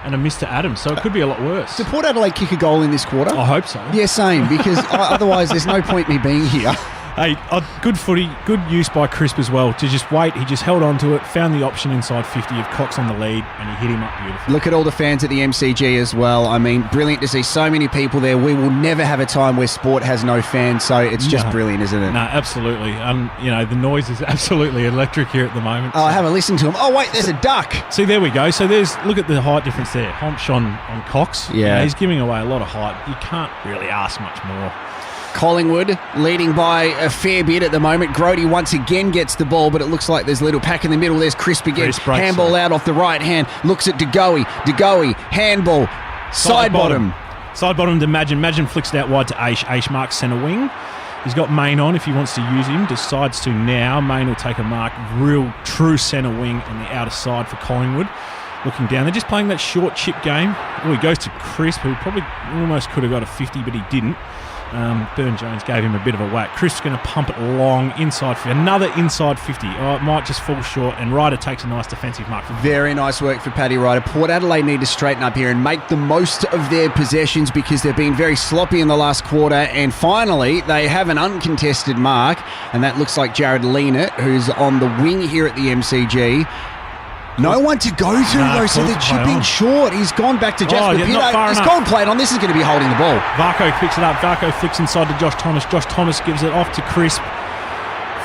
And a miss to Adams, so it could be a lot worse. Did Port Adelaide kick a goal in this quarter? I hope so. Yeah, same, because otherwise there's no point me being here. Hey, good footy, good use by Crisp as well to just wait. He just held on to it, found the option inside 50 of Cox on the lead, and he hit him up beautifully. Look at all the fans at the MCG as well. I mean, brilliant to see so many people there. We will never have a time where sport has no fans, so it's just brilliant, isn't it? No, absolutely. The noise is absolutely electric here at the moment. Oh, I haven't listened to him. Oh, wait, there's a duck. See, there we go. So look at the height difference there. Homps on Cox. Yeah. He's giving away a lot of height. You can't really ask much more. Collingwood leading by a fair bit at the moment. Grody once again gets the ball, but it looks like there's a little pack in the middle. There's Crisp again. Handball out off the right hand. Looks at DeGoey. DeGoey, handball. Sidebottom. Sidebottom to Madgen. Madgen flicks it out wide to Aish. Aish marks centre wing. He's got Main on if he wants to use him. Decides to now. Main will take a mark. Real true centre wing on the outer side for Collingwood. Looking down. They're just playing that short chip game. Oh, he goes to Crisp, who probably almost could have got a 50, but he didn't. Burn-Jones gave him a bit of a whack. Crisp's going to pump it long inside 50. Another inside 50. Oh, it might just fall short, and Ryder takes a nice defensive mark. Very nice work for Paddy Ryder. Port Adelaide need to straighten up here and make the most of their possessions because they've been very sloppy in the last quarter, and finally they have an uncontested mark, and that looks like Jarrod Leanett, who's on the wing here at the MCG. No one to go to, though, so they're chipping short. He's gone back to Jasper Pittard. He's gone played on. This is going to be holding the ball. Varco picks it up. Varco flicks inside to Josh Thomas. Josh Thomas gives it off to Crisp.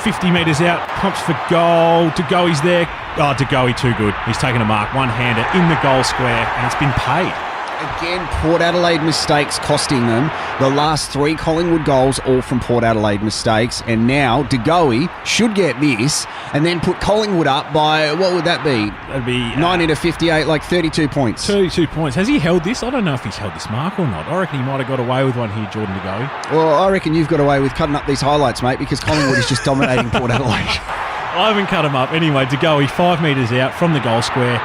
50 metres out. Pumps for goal. DeGoey's there. Oh, DeGoey too good. He's taken a mark. One-hander in the goal square, and it's been paid. Again, Port Adelaide mistakes costing them. The last 3 Collingwood goals, all from Port Adelaide mistakes. And now DeGoey should get this and then put Collingwood up by, what would that be? That'd be 90 to 58, like 32 points. 32 points. Has he held this? I don't know if he's held this mark or not. I reckon he might have got away with one here, Jordan DeGoey. Well, I reckon you've got away with cutting up these highlights, mate, because Collingwood is just dominating Port Adelaide. I haven't cut him up. Anyway, DeGoey 5 metres out from the goal square.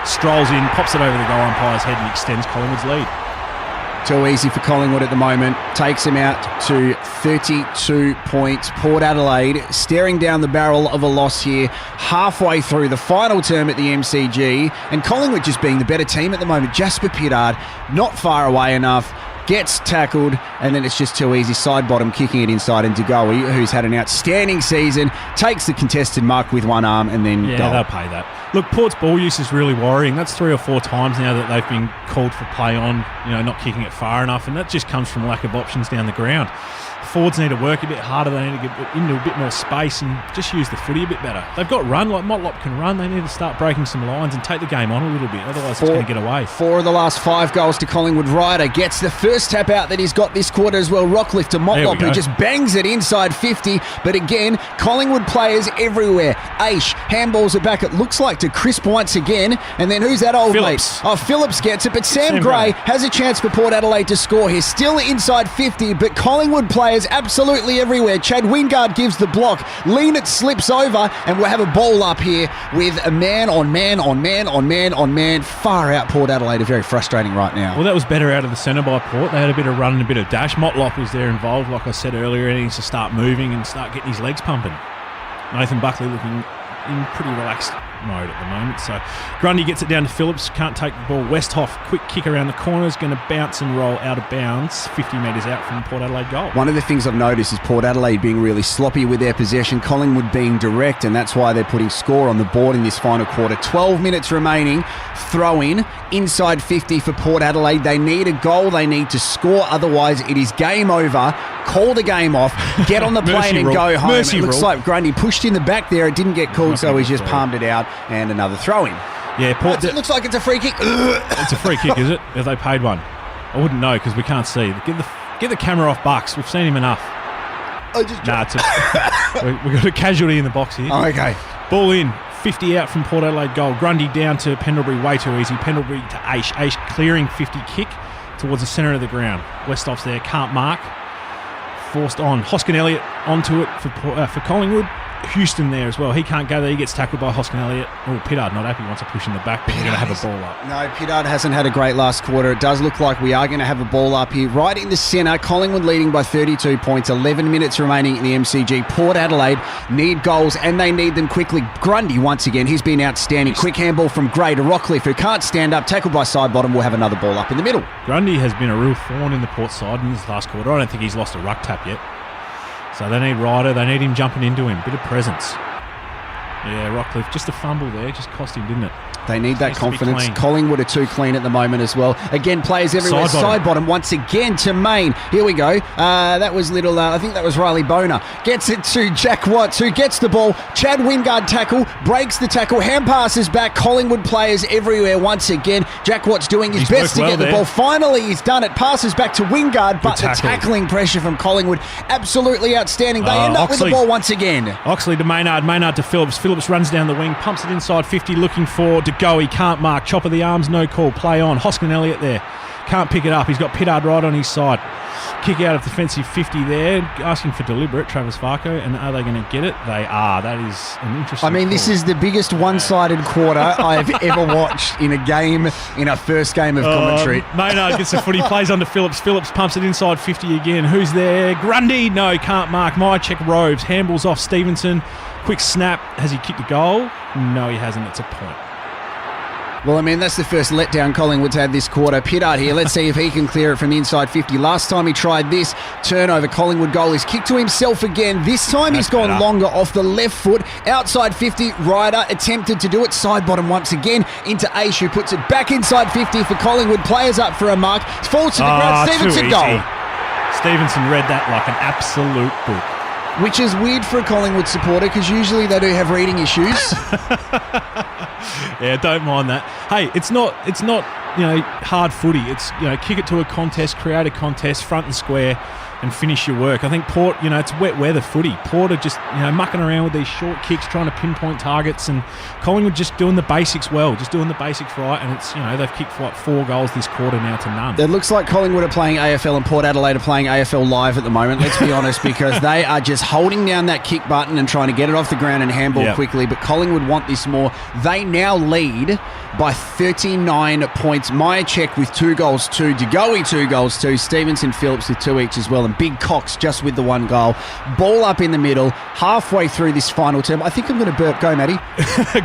Strolls in, pops it over the goal umpire's head and extends Collingwood's lead. Too easy for Collingwood at the moment. Takes him out to 32 points. Port Adelaide staring down the barrel of a loss here halfway through the final term at the MCG. And Collingwood just being the better team at the moment. Jasper Pittard not far away enough. Gets tackled, and then it's just too easy. Sidebottom kicking it inside, and DeGoey, who's had an outstanding season, takes the contested mark with one arm and then goal. They'll pay that. Look, Port's ball use is really worrying. That's 3 or 4 times now that they've been called for play on, not kicking it far enough, and that just comes from lack of options down the ground. Forwards need to work a bit harder. They need to get into a bit more space and just use the footy a bit better. They've got run, like Motlop can run. They need to start breaking some lines and take the game on a little bit. Otherwise, it's going to get away. 4 of the last 5 goals to Collingwood. Ryder gets the first tap out that he's got this quarter as well. Rocklift to Motlop, who just bangs it inside 50. But again, Collingwood players everywhere. Aish. Handballs it back, it looks like, to Crisp once again. And then who's that old Phillips. mate? Oh, Phillips gets it, but Sam Gray has a chance for Port Adelaide to score here. Still inside 50, but Collingwood players absolutely everywhere. Chad Wingard gives the block. It slips over, and we'll have a ball up here with a man on man on man on man on man. Far out Port Adelaide are very frustrating right now. Well, that was better out of the centre by Port. They had a bit of run and a bit of dash. Motlop was there involved, like I said earlier, and he needs to start moving and start getting his legs pumping. Nathan Buckley looking in pretty relaxed mode at the moment. So Grundy gets it down to Phillips, can't take the ball. Westhoff, quick kick around the corner, is going to bounce and roll out of bounds 50 metres out from the Port Adelaide goal. One of the things I've noticed is Port Adelaide being really sloppy with their possession, Collingwood being direct, and that's why they're putting score on the board in this final quarter. 12 minutes remaining, throw in, inside 50 for Port Adelaide. They need a goal, they need to score, otherwise it is game over. Call the game off, get on the plane and go home. It looks like Grundy pushed in the back there, it didn't get called, so he's just palmed it out, and another throw in. Yeah, Port. It looks like it's a free kick. It's a free kick, is it? Have they paid one? I wouldn't know because we can't see. Get the camera off Bucks. We've seen him enough. We've got a casualty in the box here. Oh, okay. Ball in. 50 out from Port Adelaide goal. Grundy down to Pendlebury, way too easy. Pendlebury to Aish. Aish clearing 50 kick towards the centre of the ground. Westhoff's there, can't mark. Forced on. Hoskin Elliott onto it for Collingwood. Houston there as well. He can't go there. He gets tackled by Hoskin Elliott. Oh, Pittard not happy. Wants to push in the back, but we're going to have a ball up. No, Pittard hasn't had a great last quarter. It does look like we are going to have a ball up here. Right in the centre, Collingwood leading by 32 points. 11 minutes remaining in the MCG. Port Adelaide need goals, and they need them quickly. Grundy, once again, he's been outstanding. Quick handball from Gray to Rockcliffe, who can't stand up. Tackled by Sidebottom. We'll have another ball up in the middle. Grundy has been a real thorn in the Port side in this last quarter. I don't think he's lost a ruck tap yet. So they need Ryder. They need him jumping into him. Bit of presence. Yeah, Rockcliffe, just a fumble there, just cost him, didn't it? They need that confidence. Collingwood are too clean at the moment as well. Again, players everywhere. Sidebottom once again to Main. Here we go. That was little, I think that was Riley Boner. Gets it to Jack Watts, who gets the ball. Chad Wingard tackle, breaks the tackle, hand passes back. Collingwood players everywhere once again. Jack Watts doing his best to get the ball. Finally, he's done it. Passes back to Wingard, but the tackling pressure from Collingwood, absolutely outstanding. They end up with the ball once again. Oxley to Maynard, Maynard to Phillips. Phillips runs down the wing, pumps it inside 50, looking for go. He can't mark. Chop of the arms, no call. Play on. Hoskin Elliott there. Can't pick it up. He's got Pittard right on his side. Kick out of defensive 50 there. Asking for deliberate, Travis Farco. And are they going to get it? They are. That is an interesting call. This is the biggest one-sided quarter I've ever watched in a game, in a first game of commentary. Maynard gets the footy, plays under Phillips. Phillips pumps it inside 50 again. Who's there? Grundy. No, can't mark. Mychek Robes. Handballs off Stevenson. Quick snap. Has he kicked a goal? No, he hasn't. It's a point. Well, that's the first letdown Collingwood's had this quarter. Pittard here. Let's see if he can clear it from inside 50. Last time he tried this turnover, Collingwood goal is kicked to himself again. This time he's gone longer off the left foot. Outside 50, Ryder attempted to do it. Sidebottom once again into Aish, who puts it back inside 50 for Collingwood. Players up for a mark. Falls to the ground. Stevenson goal. Stevenson read that like an absolute book. Which is weird for a Collingwood supporter because usually they do have reading issues. Yeah, don't mind that. Hey, it's not hard footy. It's kick it to a contest, create a contest, front and square, and finish your work. I think Port, it's wet weather footy. Port are just mucking around with these short kicks, trying to pinpoint targets, and Collingwood just doing the basics well, just doing the basics right. And it's they've kicked like 4 goals this quarter now to none. It looks like Collingwood are playing AFL and Port Adelaide are playing AFL live at the moment. Let's be honest, because they are just holding down that kick button and trying to get it off the ground and handball quickly. But Collingwood want this more. They now lead by 39 points. Mychek with 2 goals, 2. DeGoey 2 goals, 2. Stevenson, Phillips with 2 each as well. And Big Cox just with the 1 goal. Ball up in the middle, halfway through this final term. I think I'm going to burp. Go, Matty.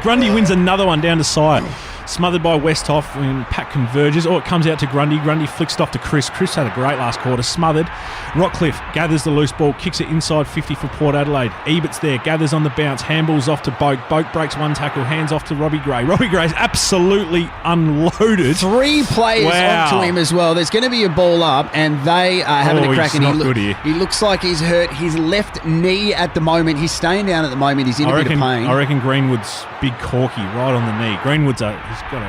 Grundy wins another one down to Sire. Smothered by Westhoff when Pack converges. It comes out to Grundy. Grundy flicks it off to Chris. Chris had a great last quarter. Smothered. Rockcliffe gathers the loose ball, kicks it inside 50 for Port Adelaide. Ebert's there, gathers on the bounce, handballs off to Boak. Boak breaks 1 tackle, hands off to Robbie Gray. Robbie Gray's absolutely unloaded. 3 players onto him as well. There's going to be a ball up, and they are having a crack. He looks like he's hurt his left knee at the moment. He's staying down at the moment. He's in a bit of pain. I reckon Greenwood's big corky right on the knee. Greenwood's he's got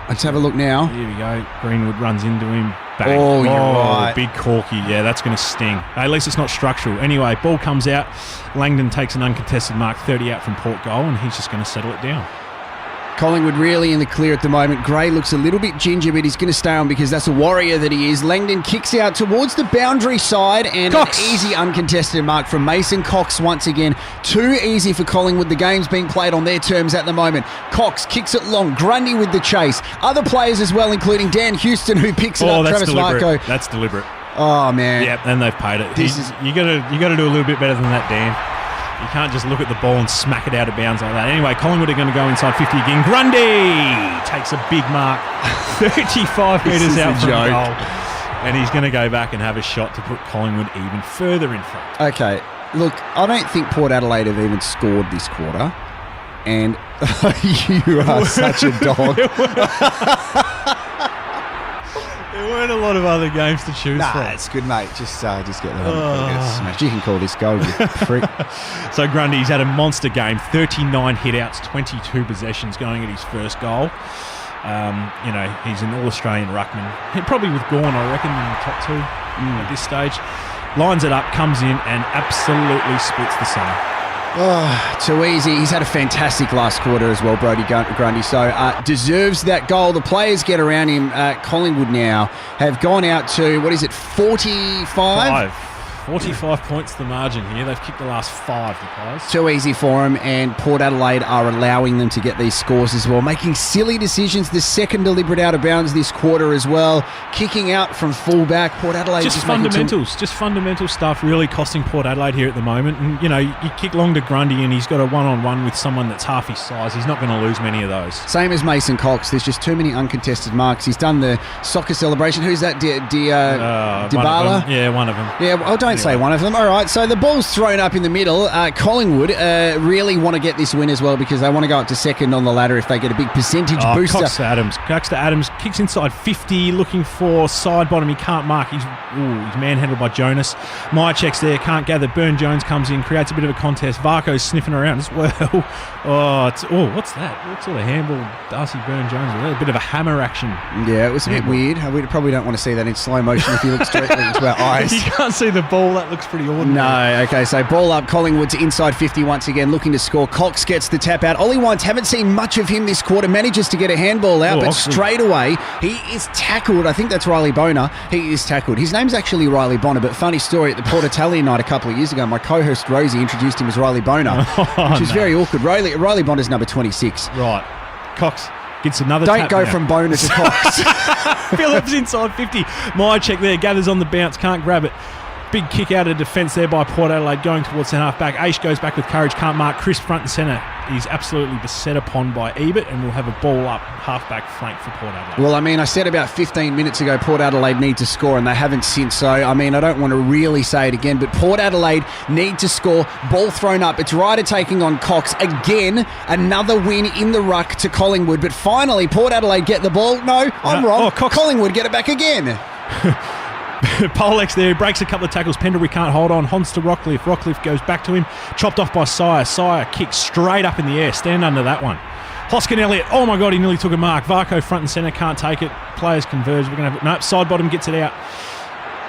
Let's have a look now. Here we go. Greenwood runs into him. Bang. Oh, you're right. Big corky. Yeah, that's going to sting. At least it's not structural. Anyway, ball comes out. Langdon takes an uncontested mark, 30 out from Port goal, and he's just going to settle it down. Collingwood really in the clear at the moment. Gray looks a little bit ginger, but he's going to stay on because that's a warrior that he is. Langdon kicks out towards the boundary side, and Cox. An easy uncontested mark from Mason Cox once again. Too easy for Collingwood. The game's being played on their terms at the moment. Cox kicks it long. Grundy with the chase. Other players as well, including Dan Houston, who picks it up. That's Travis deliberate. Varco. That's deliberate. Oh, man. Yep, and they've paid it. You got to do a little bit better than that, Dan. You can't just look at the ball and smack it out of bounds like that. Anyway, Collingwood are going to go inside 50 again. Grundy takes a big mark, 35 metres out from goal. And he's going to go back and have a shot to put Collingwood even further in front. Okay, look, I don't think Port Adelaide have even scored this quarter. And you are such a dog. There weren't a lot of other games to choose from. It's good, mate. Just get the get smashed. You can call this goal, you prick. So Grundy's had a monster game, 39 hit-outs, 22 possessions going at his first goal. He's an All-Australian ruckman. Probably with Gawn, I reckon, in the top two at this stage. Lines it up, comes in, and absolutely splits the same. Oh, too easy. He's had a fantastic last quarter as well, Brodie Grundy. So deserves that goal. The players get around him. Collingwood now have gone out to, 45? 45 points the margin here. They've kicked the last 5, the players. Too easy for them, and Port Adelaide are allowing them to get these scores as well, making silly decisions. The second deliberate out of bounds this quarter as well. Kicking out from fullback. Port Adelaide just fundamentals. Just fundamental stuff really costing Port Adelaide here at the moment. And, you kick long to Grundy and he's got a one-on-one with someone that's half his size. He's not going to lose many of those. Same as Mason Cox. There's just too many uncontested marks. He's done the soccer celebration. Who's that? Dybala? Yeah, one of them. Yeah, well, don't say one of them. All right, so the ball's thrown up in the middle. Collingwood really want to get this win as well because they want to go up to second on the ladder if they get a big percentage booster. Cox to Adams, kicks inside 50, looking for side bottom. He can't mark. He's manhandled by Jonas. Myercheck's there, can't gather. Burn-Jones comes in, creates a bit of a contest. Varco's sniffing around as well. What's that? What sort of handball? Darcy Burn-Jones. A bit of a hammer action. Yeah, it was a bit weird. We probably don't want to see that in slow motion if you look directly into our eyes. You can't see the ball. That looks pretty ordinary. No, okay, so ball up. Collingwood to inside 50 once again, looking to score. Cox gets the tap out. Ollie Wines, haven't seen much of him this quarter, manages to get a handball out, but straight away he is tackled. I think that's Riley Boner. He is tackled. His name's actually Riley Bonner, but funny story, at the Port Italian night a couple of years ago, my co-host Rosie introduced him as Riley Boner, which is very awkward. Riley Bonner's number 26. Right. Cox gets another Don't tap go now. from Boner to Cox. Phillips inside 50. Myercheck there, gathers on the bounce, can't grab it. Big kick out of defence there by Port Adelaide going towards centre half back. Aish goes back with courage, can't mark. Chris front and centre. He's absolutely beset upon by Ebert, and we'll have a ball up half back flank for Port Adelaide. Well, I said about 15 minutes ago Port Adelaide need to score, and they haven't since. So, I don't want to really say it again, but Port Adelaide need to score. Ball thrown up. It's Ryder taking on Cox. Again, another win in the ruck to Collingwood. But finally, Port Adelaide get the ball. No, I'm wrong. Collingwood get it back again. Polex there, breaks a couple of tackles. Pendlebury can't hold on. Hans to Rockcliffe. Rockcliffe goes back to him. Chopped off by Sire. Sire kicks straight up in the air. Stand under that one. Hoskin Elliott. Oh my God, he nearly took a mark. Varco front and centre, can't take it. Players converge. We're going to have it. Nope, side bottom gets it out.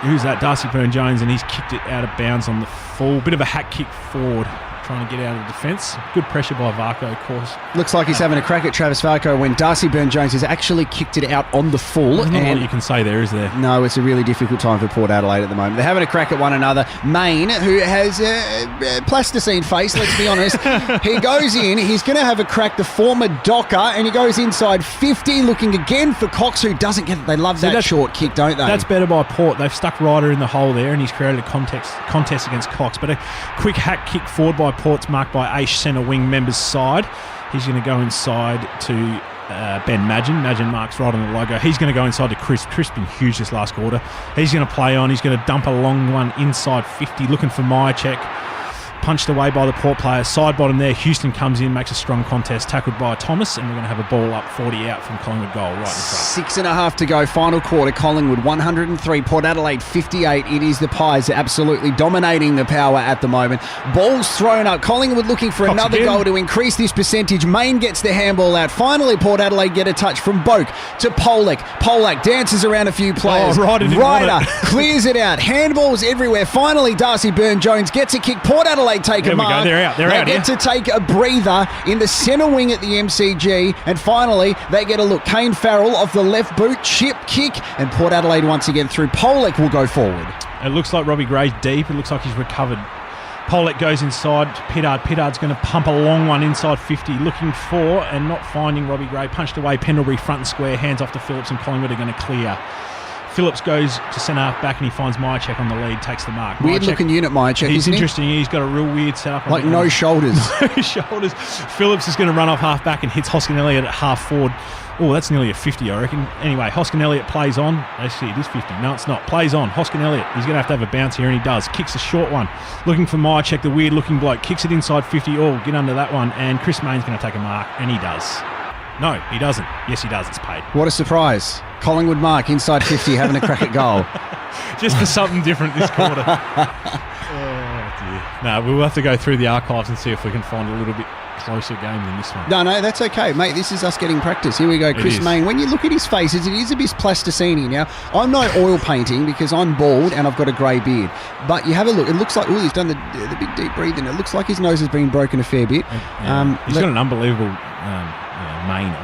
Who's that? Darcy Burn-Jones, and he's kicked it out of bounds on the full. Bit of a hack kick forward, trying to get out of defence. Good pressure by Varco, of course. Looks like he's having a crack at Travis Varco when Darcy Burn-Jones has actually kicked it out on the full. There's not a lot you can say there, is there? No, it's a really difficult time for Port Adelaide at the moment. They're having a crack at one another. Maine, who has a plasticine face, let's be honest, he goes in, he's going to have a crack, the former Docker, and he goes inside 50, looking again for Cox, who doesn't get it. They love that short kick, don't they? That's better by Port. They've stuck Ryder in the hole there, and he's created a contest against Cox. But a quick hack kick forward by Port's marked by Aish, centre wing member's side. He's going to go inside to Ben Madgen. Madgen marks right on the logo. He's going to go inside to Chris. Chris been huge this last quarter. He's going to play on. He's going to dump a long one inside 50, looking for Myercheck. punched away by the Port players. Side bottom there. Houston comes in, makes a strong contest, tackled by Thomas, and we're going to have a ball up 40 out from Collingwood goal right in front. 6.5 to go, final quarter. Collingwood 103, Port Adelaide 58. It is the Pies absolutely dominating the power at the moment. Ball's thrown up. Collingwood looking for Cox another again. goal to increase this percentage. Main gets the handball out. Finally, Port Adelaide get a touch from Boak to Polak. Polak dances around a few players. Ryder didn't want Ryder it. clears it out. Handballs everywhere. Finally, Darcy Byrne-Jones gets a kick. Port Adelaide take There a we go. mark. They're out. They're they out get here. to take a breather in the centre wing at the MCG. And finally, they get a look. Kane Farrell off the left boot. Chip kick. And Port Adelaide once again through. Polak will go forward. It looks like Robbie Gray's deep. It looks like he's recovered. Polak goes inside to Pittard. Pittard's going to pump a long one inside 50, looking for and not finding Robbie Gray. Punched away, Pendlebury front and square, hands off to Phillips, and Collingwood are going to clear. Phillips goes to centre half back and he finds Myercheck on the lead, takes the mark. Weird looking unit, Myercheck, He's isn't he? interesting. He's got a real weird setup. Like no shoulders. No shoulders. Phillips is going to run off half back and hits Hoskin Elliott at half forward. Oh, that's nearly a 50, I reckon. Anyway, Hoskin Elliott plays on. Actually, it is 50. No, it's not. Plays on. Hoskin Elliott. He's going to have a bounce here, and he does. Kicks a short one. Looking for Myercheck, the weird-looking bloke. Kicks it inside 50. Oh, get under that one. And Chris Mayne's going to take a mark, and he does. No, he doesn't. Yes, he does. It's paid. What a surprise. Collingwood mark inside 50 having a crack at goal. Just for something different this quarter. Oh, dear. No, we'll have to go through the archives and see if we can find a little bit closer game than this one. No, that's okay, mate. This is us getting practice. Here we go, Chris is. Mayne. When you look at his face, it is a bit plasticine. Now, I'm not oil painting because I'm bald and I've got a grey beard. But you have a look. It looks like, he's done the big deep breathing. It looks like his nose has been broken a fair bit. He's got an unbelievable Maine.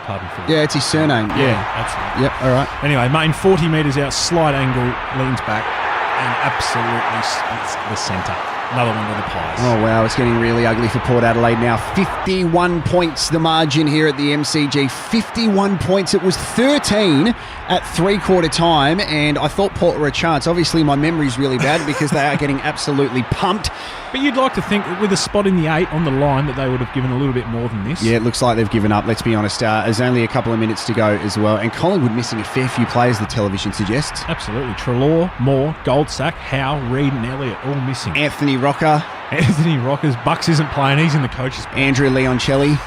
Pardon for Yeah, it's his surname. Yeah, that's right. Yep, all right. Anyway, Maine 40 metres out, slight angle, leans back, and absolutely splits the centre. Another one to the Pies. Oh, wow, it's getting really ugly for Port Adelaide now. 51 points the margin here at the MCG. 51 points. It was 13 at three-quarter time, and I thought Port were a chance. Obviously, my memory's really bad because they are getting absolutely pumped. But you'd like to think that with a spot in the 8 on the line that they would have given a little bit more than this. Yeah, it looks like they've given up, let's be honest. There's only a couple of minutes to go as well. And Collingwood missing a fair few players, the television suggests. Absolutely. Treloar, Moore, Goldsack, Howe, Reid and Elliott all missing. Anthony Rocker, Anthony Rockers, Bucks isn't playing. He's in the coach's box. Andrew Leoncelli.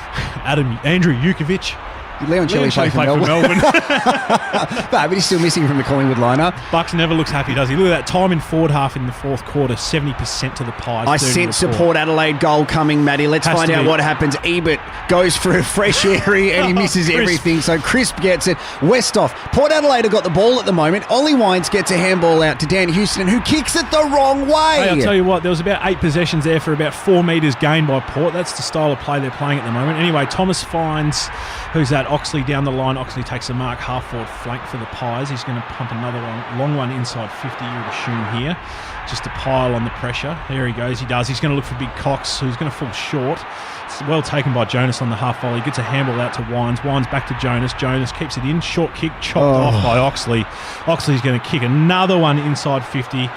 Andrew Jukovic. Leoncelli played for Melbourne. But he's still missing from the Collingwood lineup. Bucks never looks happy, does he? Look at that time in forward half in the fourth quarter, 70% to the Pies. I 30 sense to a the Port Adelaide goal coming, Matty. Let's Has find to out be. what happens. Ebert goes for a fresh area and he misses Crisp. everything. So Crisp gets it. Westhoff. Port Adelaide have got the ball at the moment. Ollie Wines gets a handball out to Dan Houston, who kicks it the wrong way. Hey, I'll tell you what, there was about 8 possessions there for about 4 metres gained by Port. That's the style of play they're playing at the moment. Anyway, Thomas finds, who's that, Oxley down the line. Oxley takes a mark, half forward flank for the Pies. He's going to pump another one, long one inside 50, you would assume here, just to pile on the pressure. There he goes, he does. He's going to look for Big Cox, who's going to fall short. It's well taken by Jonas on the half volley. Gets a handball out to Wines. Wines back to Jonas. Jonas keeps it in. Short kick, chopped off by Oxley. Oxley's going to kick another one inside 50.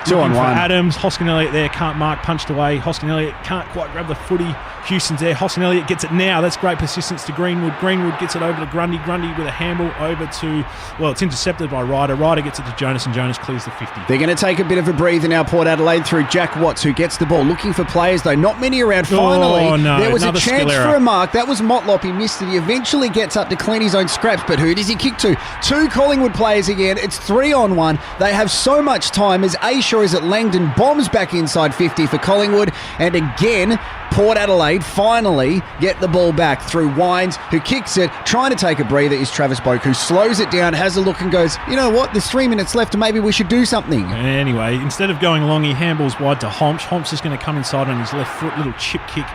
2 on 1. Adams. Hoskin Elliott there, can't mark, punched away. Hoskin Elliott can't quite grab the footy. Houston's there. Hoskin Elliott gets it now. That's great persistence to Greenwood. Greenwood gets it over to Grundy. Grundy with a handball over to, well, it's intercepted by Ryder. Ryder gets it to Jonas, and Jonas clears the 50. They're going to take a bit of a breather now, Port Adelaide, through Jack Watts, who gets the ball. Looking for players, though. Not many around. Finally, no, there was a another chance skill for error. a mark. That was Motlop. He missed it. He eventually gets up to clean his own scraps, but who does he kick to? 2 Collingwood players again. It's 3 on 1. They have so much time as Ashaw is at Langdon, bombs back inside 50 for Collingwood, and again, Port Adelaide finally get the ball back through Wines, who kicks it. Trying to take a breather is Travis Boak, who slows it down, has a look and goes, you know what, there's 3 minutes left, maybe we should do something. Anyway, instead of going long, he handballs wide to Homps. Homps is going to come inside on his left foot, little chip kick.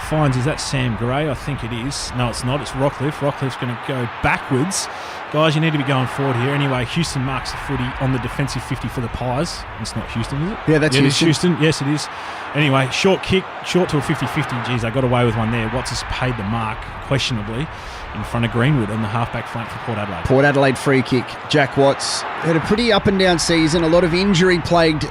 Finds, is that Sam Gray? I think it is. No, it's not. It's Rockcliffe. Rockcliffe's going to go backwards. Guys, you need to be going forward here. Anyway, Houston marks the footy on the defensive 50 for the Pies. It's not Houston, is it? Yeah, that's it is Houston. Houston. Yes, it is. Anyway, short kick, short to a 50-50. Geez, they got away with one there. Watts has paid the mark, questionably, in front of Greenwood on the halfback flank for Port Adelaide. Port Adelaide free kick. Jack Watts had a pretty up and down season, a lot of injury plagued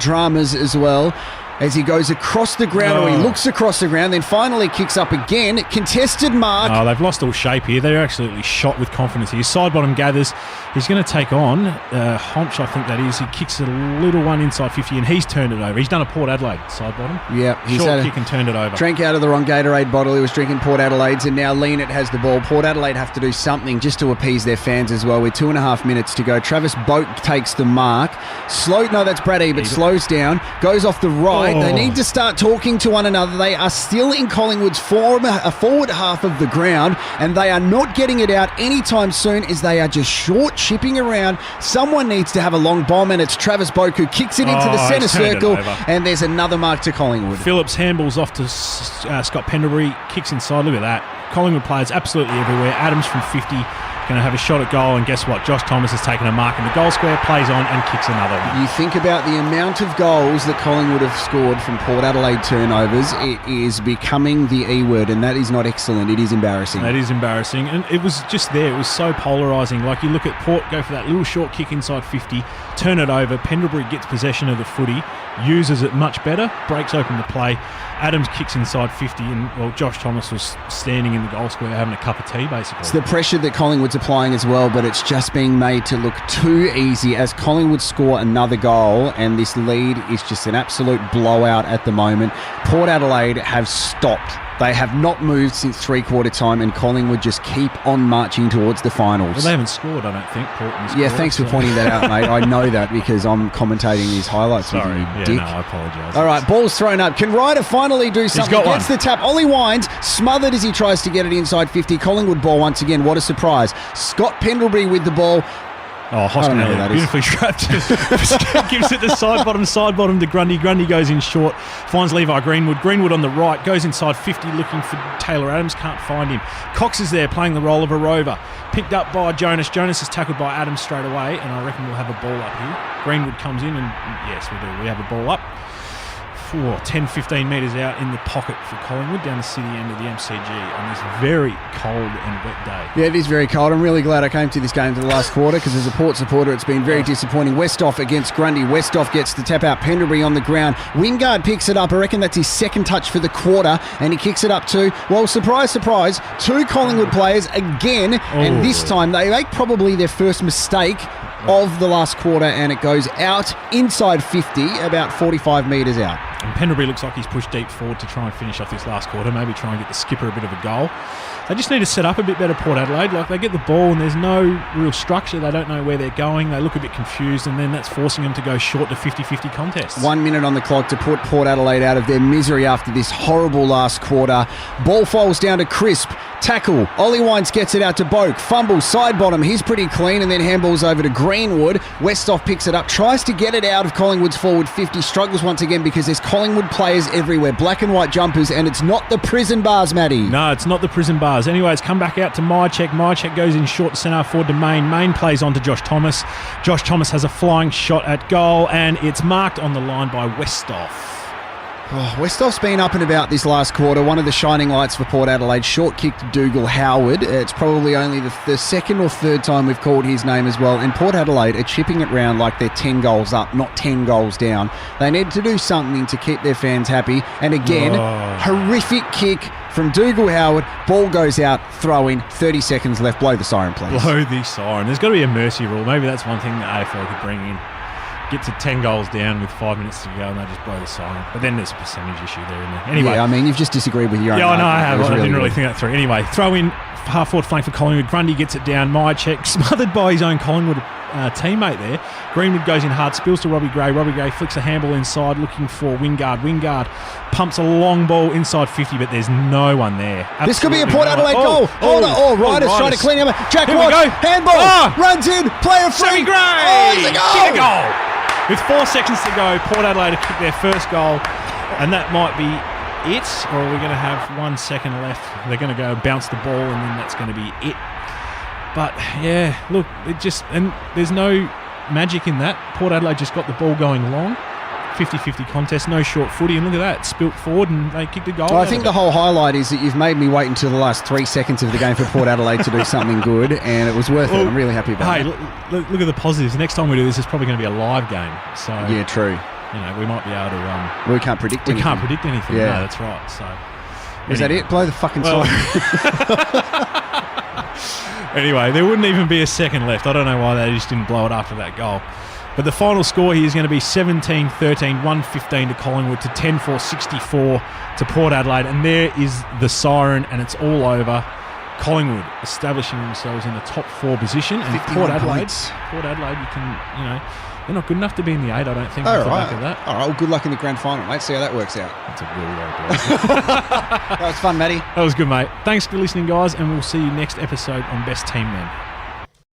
dramas as well. as he goes across the ground, or he looks across the ground, then finally kicks up again. Contested mark. Oh, they've lost all shape here. They're absolutely shot with confidence here. Side bottom gathers. He's going to take on Honch, I think that is. He kicks a little one inside 50, and he's turned it over. He's done a Port Adelaide side bottom. Yeah, he's short had kick and turned it over. Drank out of the wrong Gatorade bottle. He was drinking Port Adelaide's, and now Leonard has the ball. Port Adelaide have to do something just to appease their fans as well. With 2.5 minutes to go, Travis Boak takes the mark. That's Brad Ebert slows down, goes off the right. They need to start talking to one another. They are still in Collingwood's forward half of the ground, and they are not getting it out anytime soon, as they are just short chipping around. Someone needs to have a long bomb, and it's Travis Boak who kicks it into the centre circle, and there's another mark to Collingwood. Phillips handballs off to Scott Pendlebury, kicks inside. Look at that. Collingwood players absolutely everywhere. Adams from 50 going to have a shot at goal, and guess what? Josh Thomas has taken a mark in the goal square, plays on and kicks another one. You think about the amount of goals that Collingwood have scored from Port Adelaide turnovers, it is becoming the E word, and that is not excellent. It is embarrassing. That is embarrassing, and it was just there. It was so polarising. Like, you look at Port go for that little short kick inside 50, turn it over, Pendlebury gets possession of the footy, uses it much better, breaks open the play. Adams kicks inside 50, and Josh Thomas was standing in the goal square having a cup of tea, basically. It's the pressure that Collingwood's applying as well, but it's just being made to look too easy as Collingwood score another goal, and this lead is just an absolute blowout at the moment. Port Adelaide have stopped. They have not moved since three-quarter time, and Collingwood just keep on marching towards the finals. Well, they haven't scored, I don't think. Yeah, thanks for pointing that out, mate. I know that because I'm commentating these highlights with you, dick. No, I apologise. All right, ball's thrown up. Can Ryder finally do something? He's got Gets the tap. Ollie Wines smothered as he tries to get it inside 50. Collingwood ball once again. What a surprise. Scott Pendlebury with the ball. Oh, Hoskin beautifully trapped. Gives it the side bottom to Grundy. Grundy goes in short, finds Levi Greenwood. Greenwood on the right, goes inside 50 looking for Taylor Adams, can't find him. Cox is there playing the role of a rover. Picked up by Jonas. Jonas is tackled by Adams straight away, and I reckon we'll have a ball up here. Greenwood comes in, and yes, we do. We have a ball up. 10-15 metres out in the pocket for Collingwood down the city end of the MCG on this very cold and wet day. Yeah, it is very cold. I'm really glad I came to this game for the last quarter, because as a Port supporter, it's been very disappointing. Westhoff against Grundy. Westhoff gets the tap out. Pendlebury on the ground. Wingard picks it up. I reckon that's his second touch for the quarter, and he kicks it up to, well, surprise, surprise, two Collingwood players again, and this time they make probably their first mistake of the last quarter, and it goes out inside 50, about 45 metres out. And Pendlebury looks like he's pushed deep forward to try and finish off this last quarter, maybe try and get the skipper a bit of a goal. They just need to set up a bit better, Port Adelaide. Like, they get the ball and there's no real structure. They don't know where they're going. They look a bit confused, and then that's forcing them to go short to 50-50 contests. 1 minute on the clock to put Port Adelaide out of their misery after this horrible last quarter. Ball falls down to Crisp. Tackle. Ollie Wines gets it out to Boak. Fumble, side bottom. He's pretty clean, and then handballs over to Greenwood. Westhoff picks it up, tries to get it out of Collingwood's forward 50. Struggles once again because there's Collingwood players everywhere. Black and white jumpers, and it's not the prison bars, Matty. No, it's not the prison bars. Anyway, it's come back out to Mycheck. Mycheck goes in short to centre forward to Main. Main plays on to Josh Thomas. Josh Thomas has a flying shot at goal, and it's marked on the line by Westhoff. Westhoff's been up and about this last quarter. One of the shining lights for Port Adelaide. Short kick to Dougal Howard. It's probably only the second or third time we've called his name as well. And Port Adelaide are chipping it round like they're 10 goals up, not 10 goals down. They need to do something to keep their fans happy. And again, horrific kick from Dougal Howard. Ball goes out, throw in, 30 seconds left. Blow the siren, please. Blow the siren. There's got to be a mercy rule. Maybe that's one thing the AFL could bring in. Get to 10 goals down with 5 minutes to go, and they just blow the siren. But then there's a percentage issue there, isn't there? Anyway. Yeah, I mean, you've just disagreed with your own. Yeah, I know I have. I didn't really good. think that through. Anyway, throw in half forward flank for Collingwood. Grundy gets it down. Mycheck smothered by his own Collingwood teammate there. Greenwood goes in hard, spills to Robbie Gray. Robbie Gray flicks a handball inside, looking for Wingard. Wingard pumps a long ball inside 50, but there's no one there. Absolutely. This could be a Port Adelaide goal. Ryder's trying to clean him up. Jack Here Watts, handball, runs in, player free. Gray. Oh, it's a goal. Kick a goal. With 4 seconds to go, Port Adelaide have kicked their first goal, and that might be it, or are we going to have 1 second left? They're going to go bounce the ball, and then that's going to be it. But, yeah, look, and there's no magic in that. Port Adelaide just got the ball going long. 50-50 contest, no short footy, and look at that, spilt forward and they kicked a goal. Well, I think the whole highlight is that you've made me wait until the last 3 seconds of the game for Port Adelaide to do something good, and it was worth it. I'm really happy about it. Hey, look at the positives. Next time we do this, it's probably going to be a live game. So yeah, true. we might be able to. We can't predict anything. We can't predict anything. Yeah. No, that's right. So. Is that it? Blow the fucking siren. Anyway, there wouldn't even be a second left. I don't know why they just didn't blow it after that goal. But the final score here is going to be 17-13, 115 to Collingwood to 10-4-64 to Port Adelaide. And there is the siren, and it's all over. Collingwood establishing themselves in the top 4 position. And Port Adelaide, you can, they're not good enough to be in the 8, I don't think. All off the right. back of that. All right. Well, good luck in the grand final, mate. See how that works out. That's a real low blow. That was fun, Matty. That was good, mate. Thanks for listening, guys, and we'll see you next episode on Best Team Men.